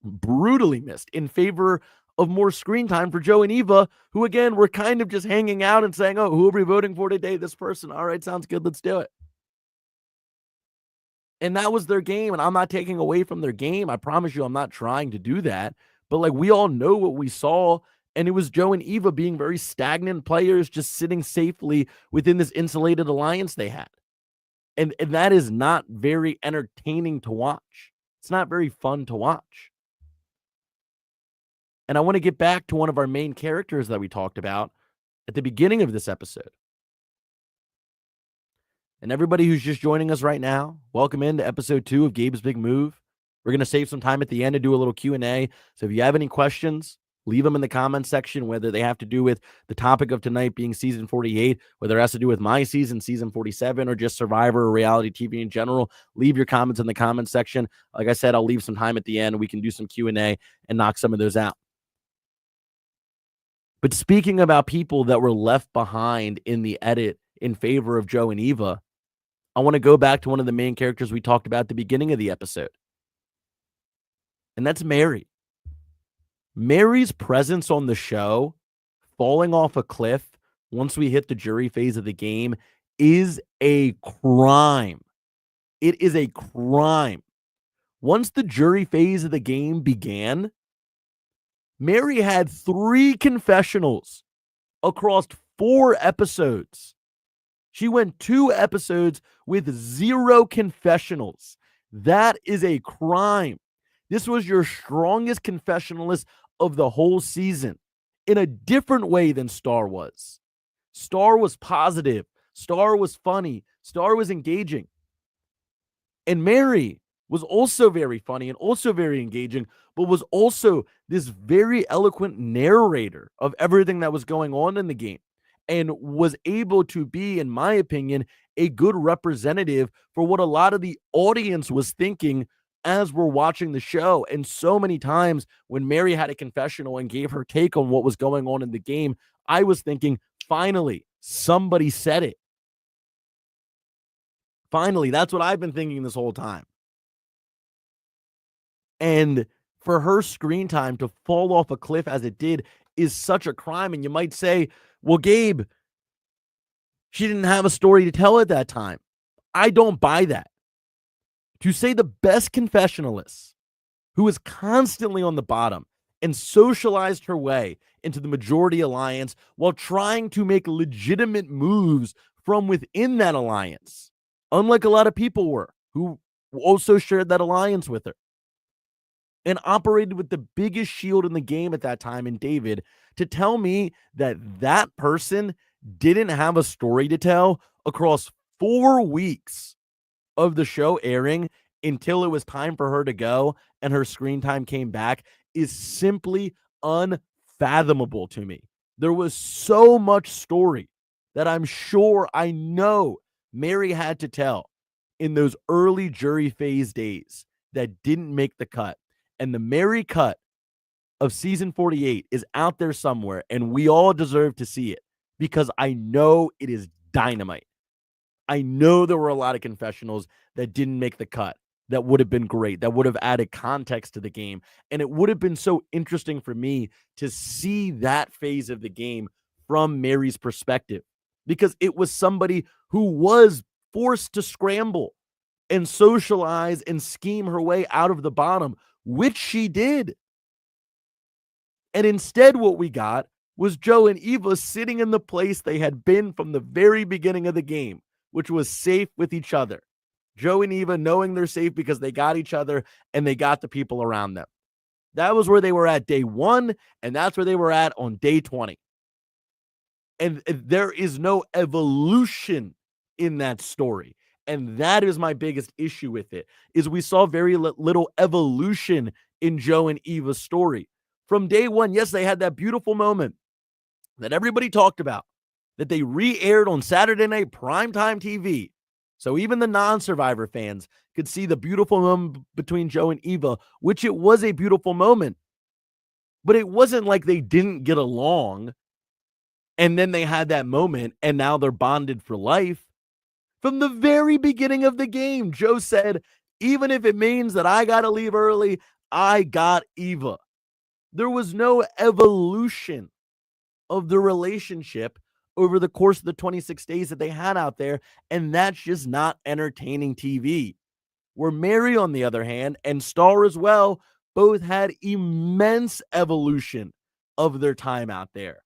Brutally missed in favor of more screen time for Joe and Eva, who again were kind of just hanging out and saying, oh, who are we voting for today? This person. All right, sounds good. Let's do it. And that was their game. And I'm not taking away from their game. I promise you, I'm not trying to do that. But like, we all know what we saw. And it was Joe and Eva being very stagnant players, just sitting safely within this insulated alliance they had. And that is not very entertaining to watch. It's not very fun to watch. And I want to get back to one of our main characters that we talked about at the beginning of this episode. And everybody who's just joining us right now, welcome into episode 2 of Gabe's Big Move. We're going to save some time at the end to do a little Q&A. So if you have any questions, leave them in the comments section, whether they have to do with the topic of tonight being season 48, whether it has to do with my season 47, or just Survivor or reality TV in general. Leave your comments in the comments section. Like I said, I'll leave some time at the end. We can do some Q&A and knock some of those out. But speaking about people that were left behind in the edit in favor of Joe and Eva, I want to go back to one of the main characters we talked about at the beginning of the episode. And that's Mary. Mary's presence on the show, falling off a cliff once we hit the jury phase of the game, is a crime. It is a crime. Once the jury phase of the game began, Mary had 3 confessionals across 4 episodes. She went 2 episodes with 0 confessionals. That is a crime. This was your strongest confessionalist of the whole season in a different way than Star was. Star was positive. Star was funny. Star was engaging. And Mary was also very funny and also very engaging, but was also this very eloquent narrator of everything that was going on in the game, and was able to be, in my opinion, a good representative for what a lot of the audience was thinking as we're watching the show. And so many times when Mary had a confessional and gave her take on what was going on in the game, I was thinking, finally, somebody said it. Finally, that's what I've been thinking this whole time. And for her screen time to fall off a cliff as it did is such a crime. And you might say, well, Gabe, she didn't have a story to tell at that time. I don't buy that. To say the best confessionalist who is constantly on the bottom and socialized her way into the majority alliance while trying to make legitimate moves from within that alliance, unlike a lot of people were who also shared that alliance with her and operated with the biggest shield in the game at that time in David, to tell me that that person didn't have a story to tell across 4 weeks of the show airing until it was time for her to go and her screen time came back is simply unfathomable to me. There was so much story that I know Mary had to tell in those early jury phase days that didn't make the cut. And the Mary cut of season 48 is out there somewhere, and we all deserve to see it because I know it is dynamite. I know there were a lot of confessionals that didn't make the cut that would have been great, that would have added context to the game. And it would have been so interesting for me to see that phase of the game from Mary's perspective, because it was somebody who was forced to scramble and socialize and scheme her way out of the bottom, which she did. And instead, what we got was Joe and Eva sitting in the place they had been from the very beginning of the game, which was safe with each other. Joe and Eva knowing they're safe because they got each other and they got the people around them. That was where they were at day 1, and that's where they were at on day 20. And there is no evolution in that story. And that is my biggest issue with it, is we saw very little evolution in Joe and Eva's story. From day 1, yes, they had that beautiful moment that everybody talked about, that they re-aired on Saturday night primetime TV. So even the non-Survivor fans could see the beautiful moment between Joe and Eva, which it was a beautiful moment. But it wasn't like they didn't get along and then they had that moment and now they're bonded for life. From the very beginning of the game, Joe said, even if it means that I got to leave early, I got Eva. There was no evolution of the relationship over the course of the 26 days that they had out there, and that's just not entertaining TV. Where Mary, on the other hand, and Star as well, both had immense evolution of their time out there.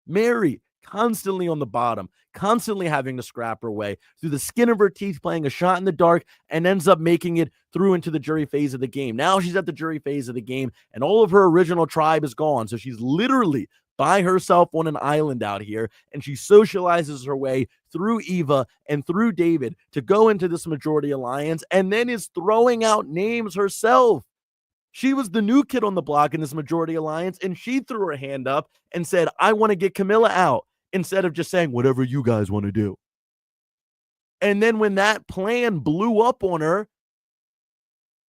Mary, constantly on the bottom, constantly having to scrap her way through the skin of her teeth, playing a shot in the dark, and ends up making it through into the jury phase of the game. Now she's at the jury phase of the game, and all of her original tribe is gone. So she's literally by herself on an island out here, and she socializes her way through Eva and through David to go into this majority alliance, and then is throwing out names herself. She was the new kid on the block in this majority alliance, and she threw her hand up and said, I want to get Camilla out, instead of just saying, whatever you guys want to do. And then when that plan blew up on her,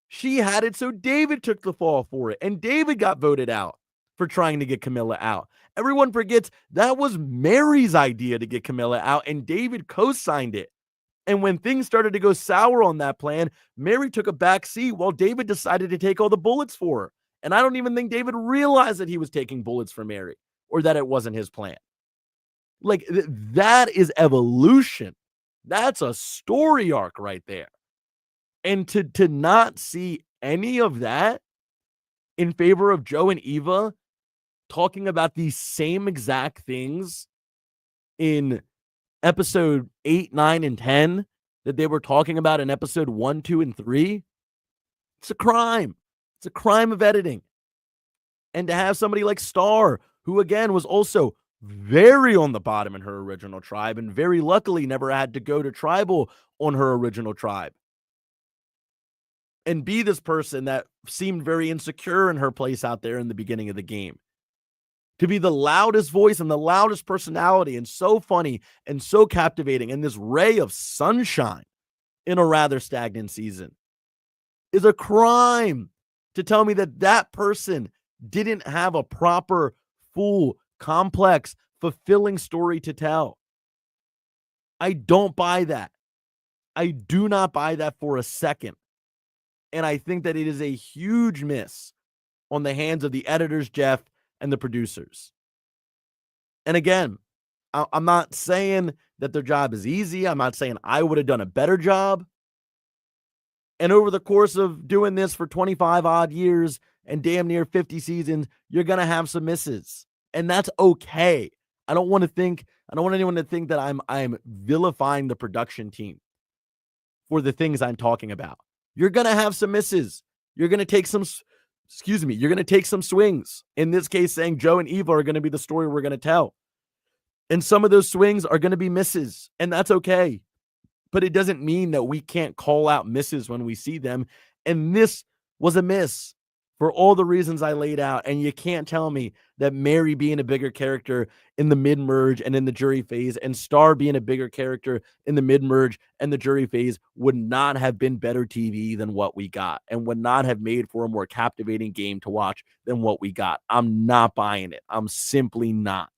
she had it so David took the fall for it, and David got voted out for trying to get Camilla out. Everyone forgets that was Mary's idea to get Camilla out, and David co-signed it. And when things started to go sour on that plan, Mary took a back seat while David decided to take all the bullets for her. And I don't even think David realized that he was taking bullets for Mary or that it wasn't his plan. Like, that is evolution. That's a story arc right there. And to not see any of that in favor of Joe and Eva talking about these same exact things in episode 8, 9, and 10 that they were talking about in episode 1, 2, and 3, it's a crime. It's a crime of editing. And to have somebody like Star, who again was also very on the bottom in her original tribe and very luckily never had to go to tribal on her original tribe, and be this person that seemed very insecure in her place out there in the beginning of the game, to be the loudest voice and the loudest personality and so funny and so captivating and this ray of sunshine in a rather stagnant season. is a crime to tell me that that person didn't have a proper, full, complex, fulfilling story to tell. I don't buy that. I do not buy that for a second. And I think that it is a huge miss on the hands of the editors, Jeff, and the producers. And again, I'm not saying that their job is easy. I'm not saying I would have done a better job. And over the course of doing this for 25 odd years and damn near 50 seasons, you're going to have some misses. And that's okay. I don't want anyone to think that I'm vilifying the production team for the things I'm talking about. You're going to have some misses. You're going to take some you're going to take some swings. In this case, saying Joe and Eva are going to be the story we're going to tell. And some of those swings are going to be misses, and that's okay. But it doesn't mean that we can't call out misses when we see them. And this was a miss for all the reasons I laid out. And you can't tell me that Mary being a bigger character in the mid-merge and in the jury phase, and Star being a bigger character in the mid-merge and the jury phase would not have been better TV than what we got, and would not have made for a more captivating game to watch than what we got. I'm not buying it. I'm simply not.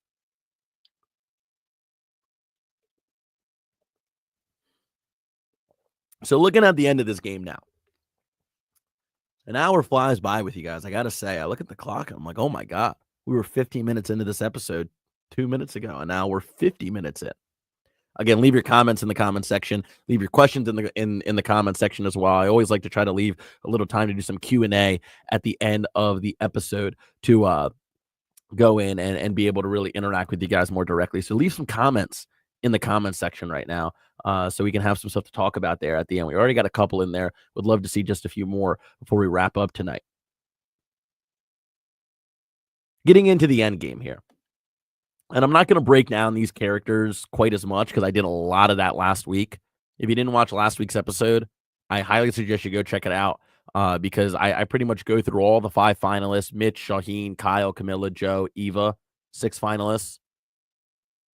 So looking at the end of this game now, an hour flies by with you guys. I got to say, I look at the clock and I'm like, oh my God, we were 15 minutes into this episode 2 minutes ago, and now we're 50 minutes in. Again, leave your comments in the comment section. Leave your questions in the comment section as well. I always like to try to leave a little time to do some Q&A at the end of the episode to go in and be able to really interact with you guys more directly. So leave some comments in the comment section right now, so we can have some stuff to talk about there at the end. We already got a couple in there. Would love to see just a few more before we wrap up tonight. Getting into the end game here. And I'm not going to break down these characters quite as much because I did a lot of that last week. If you didn't watch last week's episode, I highly suggest you go check it out, because I pretty much go through all the 5 finalists: Mitch, Shaheen, Kyle, Camilla, Joe, Eva, 6 finalists.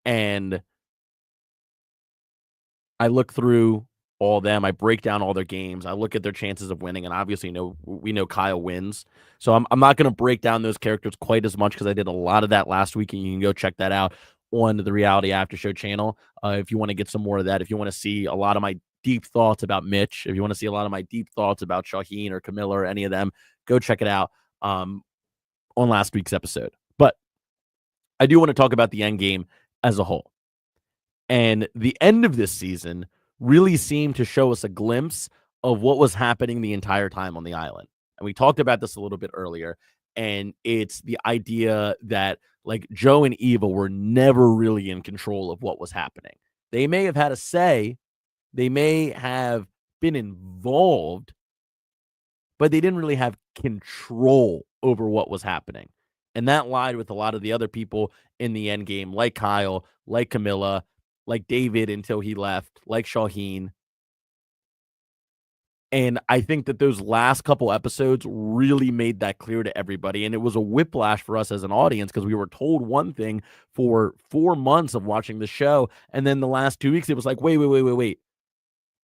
And I look through all them. I break down all their games. I look at their chances of winning, and obviously we know Kyle wins. So I'm not going to break down those characters quite as much because I did a lot of that last week, and you can go check that out on the Reality After Show channel if you want to get some more of that. If you want to see a lot of my deep thoughts about Mitch, if you want to see a lot of my deep thoughts about Shaheen or Camilla or any of them, go check it out on last week's episode. But I do want to talk about the end game as a whole. And the end of this season really seemed to show us a glimpse of what was happening the entire time on the island. And we talked about this a little bit earlier. And it's the idea that, like, Joe and Eva were never really in control of what was happening. They may have had a say, they may have been involved, but they didn't really have control over what was happening. And that lied with a lot of the other people in the end game, like Kyle, like Camilla, like David until he left, like Shaheen. And I think that those last couple episodes really made that clear to everybody. And it was a whiplash for us as an audience because we were told one thing for 4 months of watching the show. And then the last 2 weeks, it was like, wait.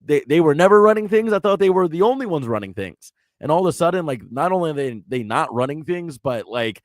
They were never running things. I thought they were the only ones running things. And all of a sudden, like, not only are they not running things, but like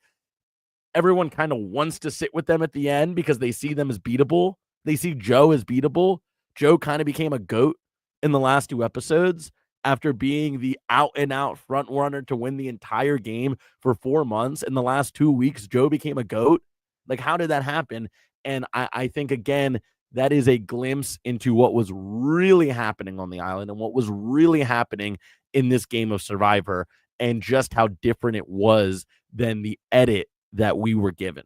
everyone kind of wants to sit with them at the end because they see them as beatable. They see Joe as beatable. Joe kind of became a GOAT in the last 2 episodes after being the out-and-out front runner to win the entire game for 4 months. In the last 2 weeks, Joe became a GOAT. Like, how did that happen? And I think, again, that is a glimpse into what was really happening on the island and what was really happening in this game of Survivor, and just how different it was than the edit that we were given.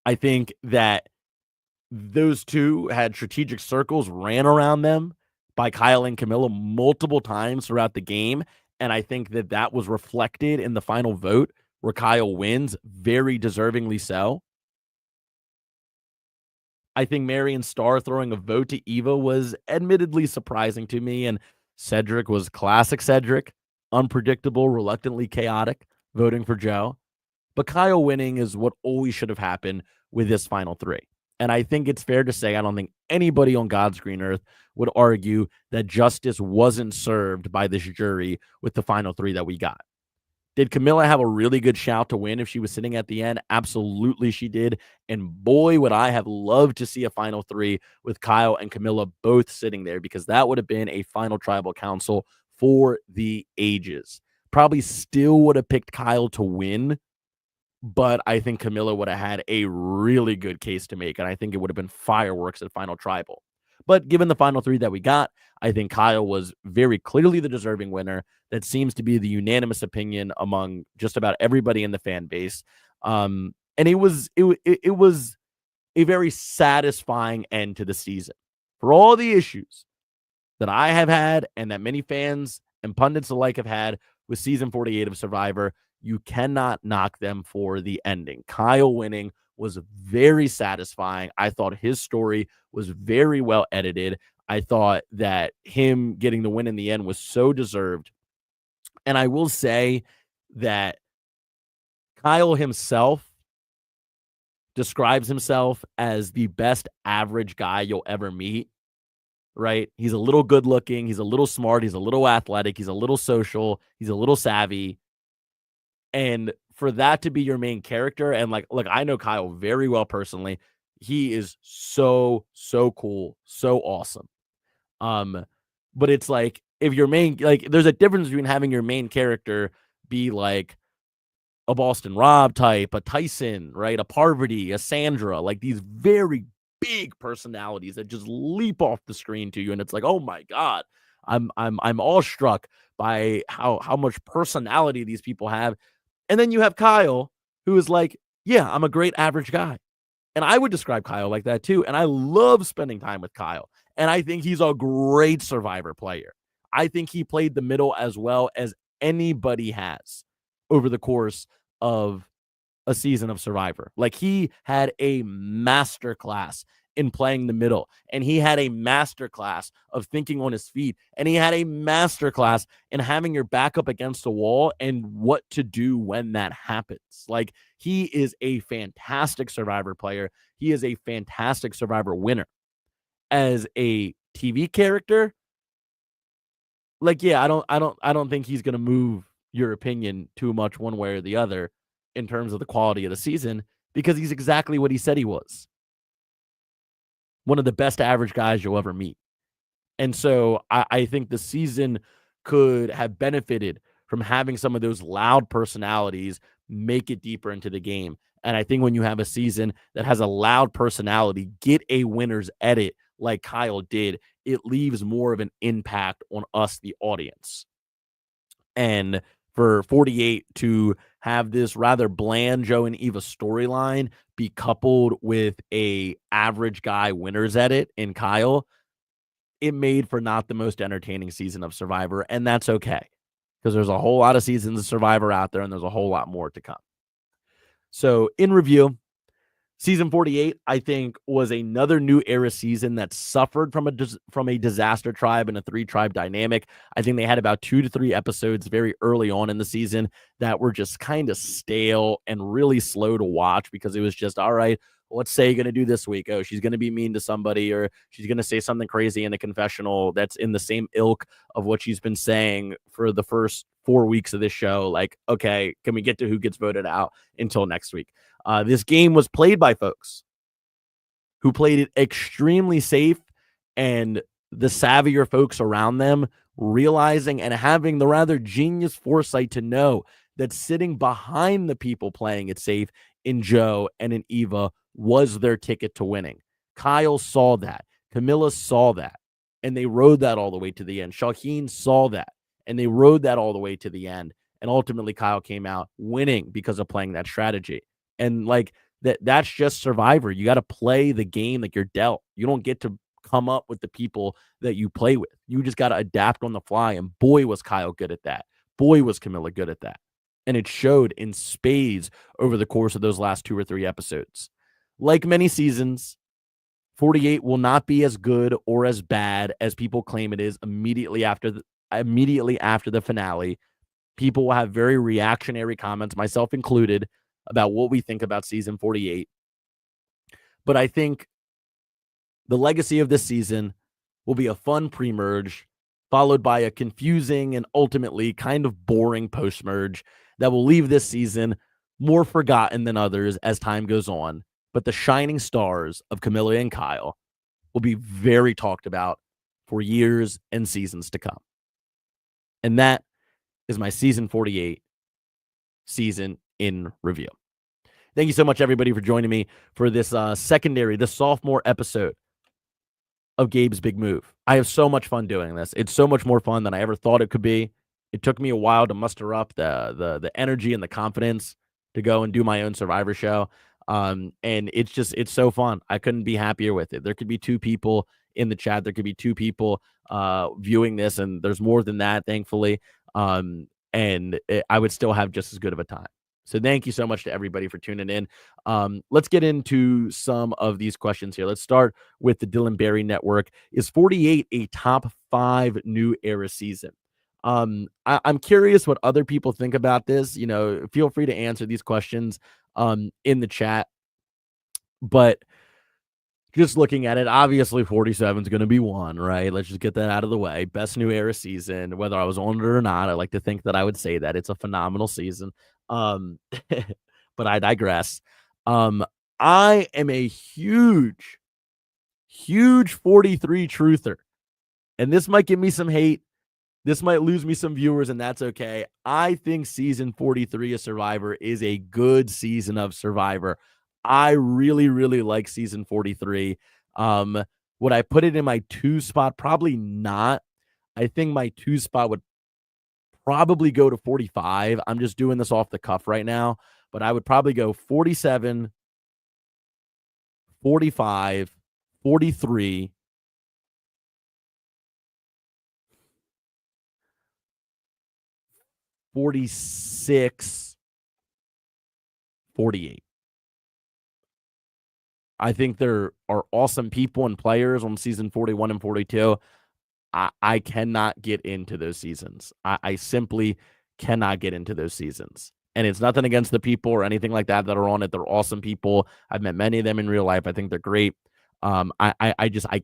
I think that those two had strategic circles ran around them by Kyle and Camilla multiple times throughout the game. And I think that that was reflected in the final vote where Kyle wins, very deservingly so. I think Mary and Star throwing a vote to Eva was admittedly surprising to me. And Cedric was classic Cedric, unpredictable, reluctantly chaotic, voting for Joe. But Kyle winning is what always should have happened with this final 3. And I think it's fair to say I don't think anybody on God's green earth would argue that justice wasn't served by this jury with the final 3 that we got. Did Camilla have a really good shout to win if she was sitting at the end? Absolutely, she did. And boy, would I have loved to see a final 3 with Kyle and Camilla both sitting there, because that would have been a final tribal council for the ages. Probably still would have picked Kyle to win, but I think Camilla would have had a really good case to make, and I think it would have been fireworks at Final Tribal. But given the final 3 that we got, I think Kyle was very clearly the deserving winner. That seems to be the unanimous opinion among just about everybody in the fan base. And it was a very satisfying end to the season. For all the issues that I have had and that many fans and pundits alike have had with season 48 of Survivor, you cannot knock them for the ending. Kyle winning was very satisfying. I thought his story was very well edited. I thought that him getting the win in the end was so deserved. And I will say that Kyle himself describes himself as the best average guy you'll ever meet, right? He's a little good looking. He's a little smart. He's a little athletic. He's a little social. He's a little savvy. And for that to be your main character, and like, look, I know Kyle very well personally. He is so cool, so awesome. But it's like, if your main, like, there's a difference between having your main character be like a Boston Rob type, a Tyson, right? A Parvati, a Sandra, like these very big personalities that just leap off the screen to you, and it's like, oh my God, I'm awestruck by how much personality these people have. And then you have Kyle, who is like, yeah, I'm a great average guy. And I would describe Kyle like that too. And I love spending time with Kyle. And I think he's a great Survivor player. I think he played the middle as well as anybody has over the course of a season of Survivor. Like, he had a master class in playing the middle, and he had a master class of thinking on his feet, and he had a master class in having your back up against a wall and what to do when that happens. Like, he is a fantastic Survivor player. He is a fantastic Survivor winner. As a TV character, like, yeah, I don't think he's going to move your opinion too much one way or the other in terms of the quality of the season, because he's exactly what he said he was. One of the best average guys you'll ever meet. And so I think the season could have benefited from having some of those loud personalities make it deeper into the game. And I think when you have a season that has a loud personality get a winner's edit like Kyle did, it leaves more of an impact on us, the audience. And for 48 to have this rather bland Joe and Eva storyline be coupled with a average guy winner's edit in Kyle, it made for not the most entertaining season of Survivor, and that's okay, because there's a whole lot of seasons of Survivor out there, and there's a whole lot more to come. So, in review, season 48, I think, was another new era season that suffered from a disaster tribe and a 3-tribe dynamic. I think they had about 2 to 3 episodes very early on in the season that were just kind of stale and really slow to watch, because it was just, all right, what's Say going to do this week? Oh, she's going to be mean to somebody, or she's going to say something crazy in the confessional that's in the same ilk of what she's been saying for the first 4 weeks of this show. Like, okay, can we get to who gets voted out until next week? This game was played by folks who played it extremely safe, and the savvier folks around them realizing and having the rather genius foresight to know that sitting behind the people playing it safe in Joe and in Eva was their ticket to winning. Kyle saw that. Camilla saw that, and they rode that all the way to the end. Shaheen saw that, and they rode that all the way to the end. And ultimately, Kyle came out winning because of playing that strategy. And like that's just Survivor. You got to play the game that you're dealt. You don't get to come up with the people that you play with. You just got to adapt on the fly. And boy, was Kyle good at that. Boy, was Camilla good at that. And it showed in spades over the course of those last 2 or 3 episodes. Like many seasons, 48 will not be as good or as bad as people claim it is immediately after the finale. People will have very reactionary comments, myself included, about what we think about season 48. But I think the legacy of this season will be a fun pre-merge, followed by a confusing and ultimately kind of boring post-merge that will leave this season more forgotten than others as time goes on. But the shining stars of Camilla and Kyle will be very talked about for years and seasons to come. And that is my season 48 season in review. Thank you so much, everybody, for joining me for this the sophomore episode of Gabe's Big Move. I have so much fun doing this. It's so much more fun than I ever thought it could be. It took me a while to muster up the energy and the confidence to go and do my own Survivor show. And it's so fun. I couldn't be happier with it. There could be two people in the chat. There could be two people viewing this, and there's more than that, thankfully. I would still have just as good of a time. So thank you so much to everybody for tuning in. Let's get into some of these questions here. Let's start with the Dylan Barry Network. Is 48 a top 5 new era season? I'm curious what other people think about this. You know, feel free to answer these questions in the chat. But just looking at it, obviously 47 is going to be one, right? Let's just get that out of the way. Best new era season, whether I was on it or not. I like to think that I would say that it's a phenomenal season. But I digress. I am a huge 43 truther, and this might give me some hate. This might lose me some viewers, and that's okay. I think season 43 of Survivor is a good season of Survivor. I really, really like season 43. Would I put it in my 2 spot? Probably not. I think my 2 spot would probably go to 45. I'm just doing this off the cuff right now, but I would probably go 47, 45, 43, 46, 48. I think there are awesome people and players on season 41 and 42. I cannot get into those seasons. I simply cannot get into those seasons. And it's nothing against the people or anything like that that are on it. They're awesome people. I've met many of them in real life. I think they're great. I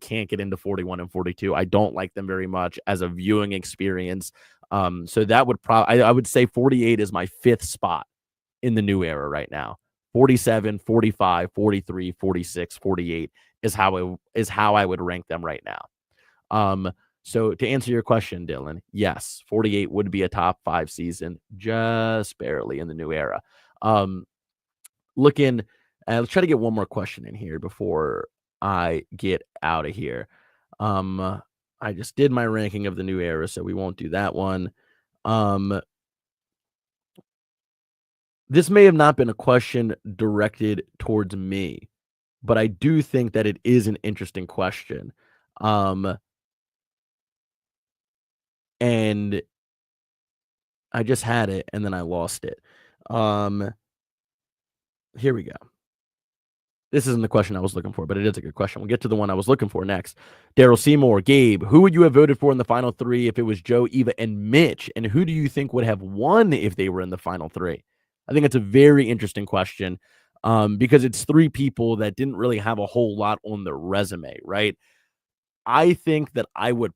can't get into 41 and 42. I don't like them very much as a viewing experience. So that would probably, I would say 48 is my 5th spot in the new era right now. 47, 45, 43, 46, 48 is how I would rank them right now. So to answer your question, Dylan, yes, 48 would be a top 5 season, just barely in the new era. Let's try to get one more question in here before I get out of here. I just did my ranking of the new era, so we won't do that one. This may have not been a question directed towards me, but I do think that it is an interesting question. And I just had it and then I lost it. Here we go. This isn't the question I was looking for, but it is a good question. We'll get to the one I was looking for next. Daryl Seymour, Gabe, who would you have voted for in the final 3 if it was Joe, Eva, and Mitch? And who do you think would have won if they were in the final 3? I think it's a very interesting question because it's 3 people that didn't really have a whole lot on their resume, right? I think that I would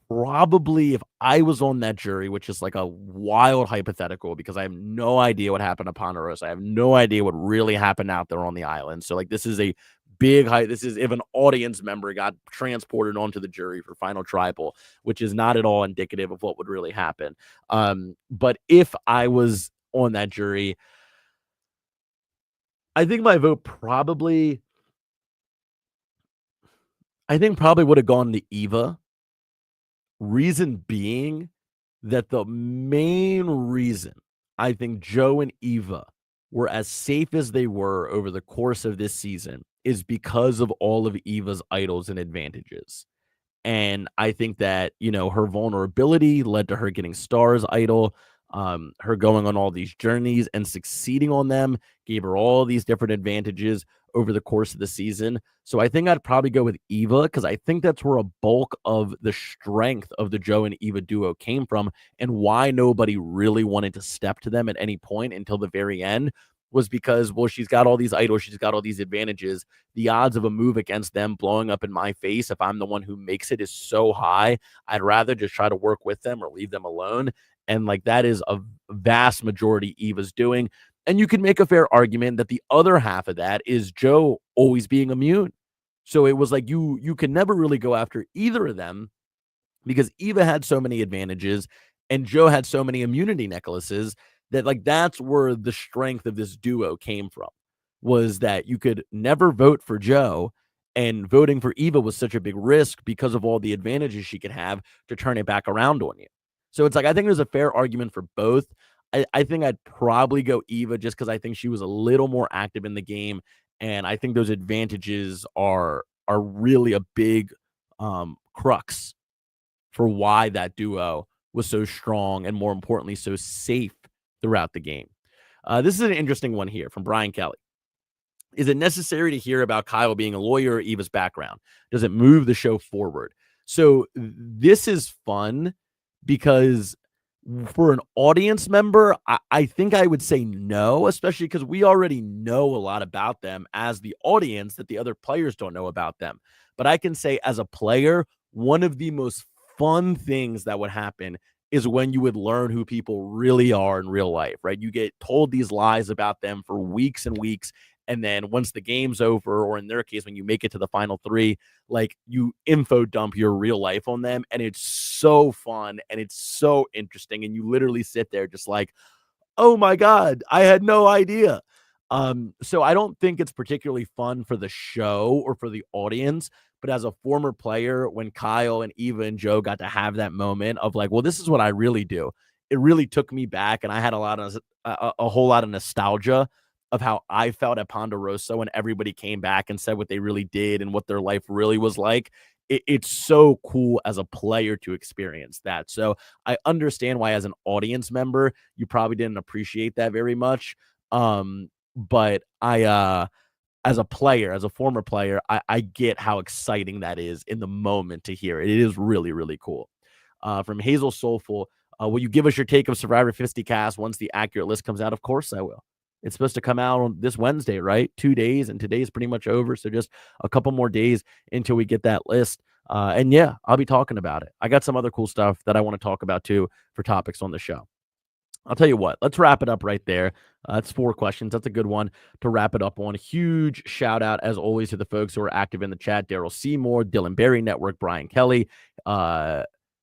probably, if I was on that jury, which is like a wild hypothetical because I have no idea what happened to Ponderosa. I have no idea what really happened out there on the island. So like this is a big this is if an audience member got transported onto the jury for Final Tribal, which is not at all indicative of what would really happen. But if I was on that jury, I think my vote probably would have gone to Eva. Reason being that the main reason I think Joe and Eva were as safe as they were over the course of this season is because of all of Eva's idols and advantages. And I think that, you know, her vulnerability led to her getting Star's idol, her going on all these journeys and succeeding on them gave her all these different advantages over the course of the season. So I think I'd probably go with Eva because I think that's where a bulk of the strength of the Joe and Eva duo came from and why nobody really wanted to step to them at any point until the very end was because, well, she's got all these idols, she's got all these advantages. The odds of a move against them blowing up in my face if I'm the one who makes it is so high. I'd rather just try to work with them or leave them alone. And like that is a vast majority Eva's doing. And you can make a fair argument that the other half of that is Joe always being immune. So it was like you can never really go after either of them because Eva had so many advantages and Joe had so many immunity necklaces that like that's where the strength of this duo came from, was that you could never vote for Joe, and voting for Eva was such a big risk because of all the advantages she could have to turn it back around on you. So it's like I think there's a fair argument for both. I think I'd probably go Eva just because I think she was a little more active in the game, and I think those advantages are really a big crux for why that duo was so strong and, more importantly, so safe throughout the game. This is an interesting one here from Brian Kelly. Is it necessary to hear about Kyle being a lawyer or Eva's background? Does it move the show forward? So this is fun because for an audience member, I think I would say no, especially because we already know a lot about them as the audience that the other players don't know about them. But I can say as a player, one of the most fun things that would happen is when you would learn who people really are in real life, right? You get told these lies about them for weeks and weeks. And then once the game's over, or in their case, when you make it to the final three, like you info dump your real life on them. And it's so fun and it's so interesting. And you literally sit there just like, oh my God, I had no idea. So I don't think it's particularly fun for the show or for the audience, but as a former player, when Kyle and Eva and Joe got to have that moment of like, well, this is what I really do, it really took me back, and I had a whole lot of nostalgia of how I felt at Ponderosa when everybody came back and said what they really did and what their life really was like. It's so cool as a player to experience that. So I understand why, as an audience member, you probably didn't appreciate that very much. But as a player, as a former player, I get how exciting that is in the moment to hear it. It is really, really cool. From Hazel Soulful, will you give us your take of Survivor 50 cast once the accurate list comes out? Of course I will. It's supposed to come out on this Wednesday, right? 2 days, and today's pretty much over. So just a couple more days until we get that list. And yeah, I'll be talking about it. I got some other cool stuff that I want to talk about too for topics on the show. I'll tell you what, let's wrap it up right there. That's 4 questions. That's a good one to wrap it up on. Huge shout out, as always, to the folks who are active in the chat: Daryl Seymour, Dylan Berry Network, Brian Kelly,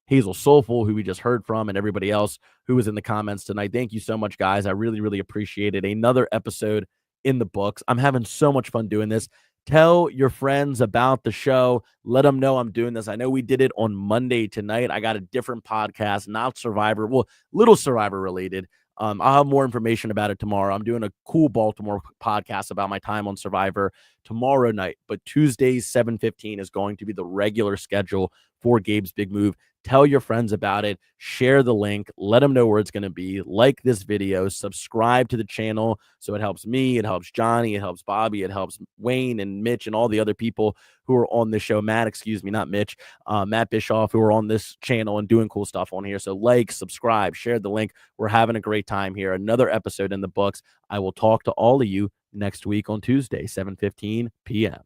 Hazel Soulful, who we just heard from, and everybody else who was in the comments tonight. Thank you so much, guys. I really, really appreciate it. Another episode in the books. I'm having so much fun doing this. Tell your friends about the show. Let them know I'm doing this. I know we did it on Monday tonight. I got a different podcast, not Survivor, well, little Survivor related. I'll have more information about it tomorrow. I'm doing a cool Baltimore podcast about my time on Survivor tomorrow night, but Tuesdays 7:15 is going to be the regular schedule for Gabe's Big Move. Tell your friends about it. Share the link. Let them know where it's going to be. Like this video. Subscribe to the channel so it helps me. It helps Johnny. It helps Bobby. It helps Wayne and Mitch and all the other people who are on this show. Matt, excuse me, not Mitch. Matt Bischoff, who are on this channel and doing cool stuff on here. So like, subscribe, share the link. We're having a great time here. Another episode in the books. I will talk to all of you next week on Tuesday, 7:15 p.m.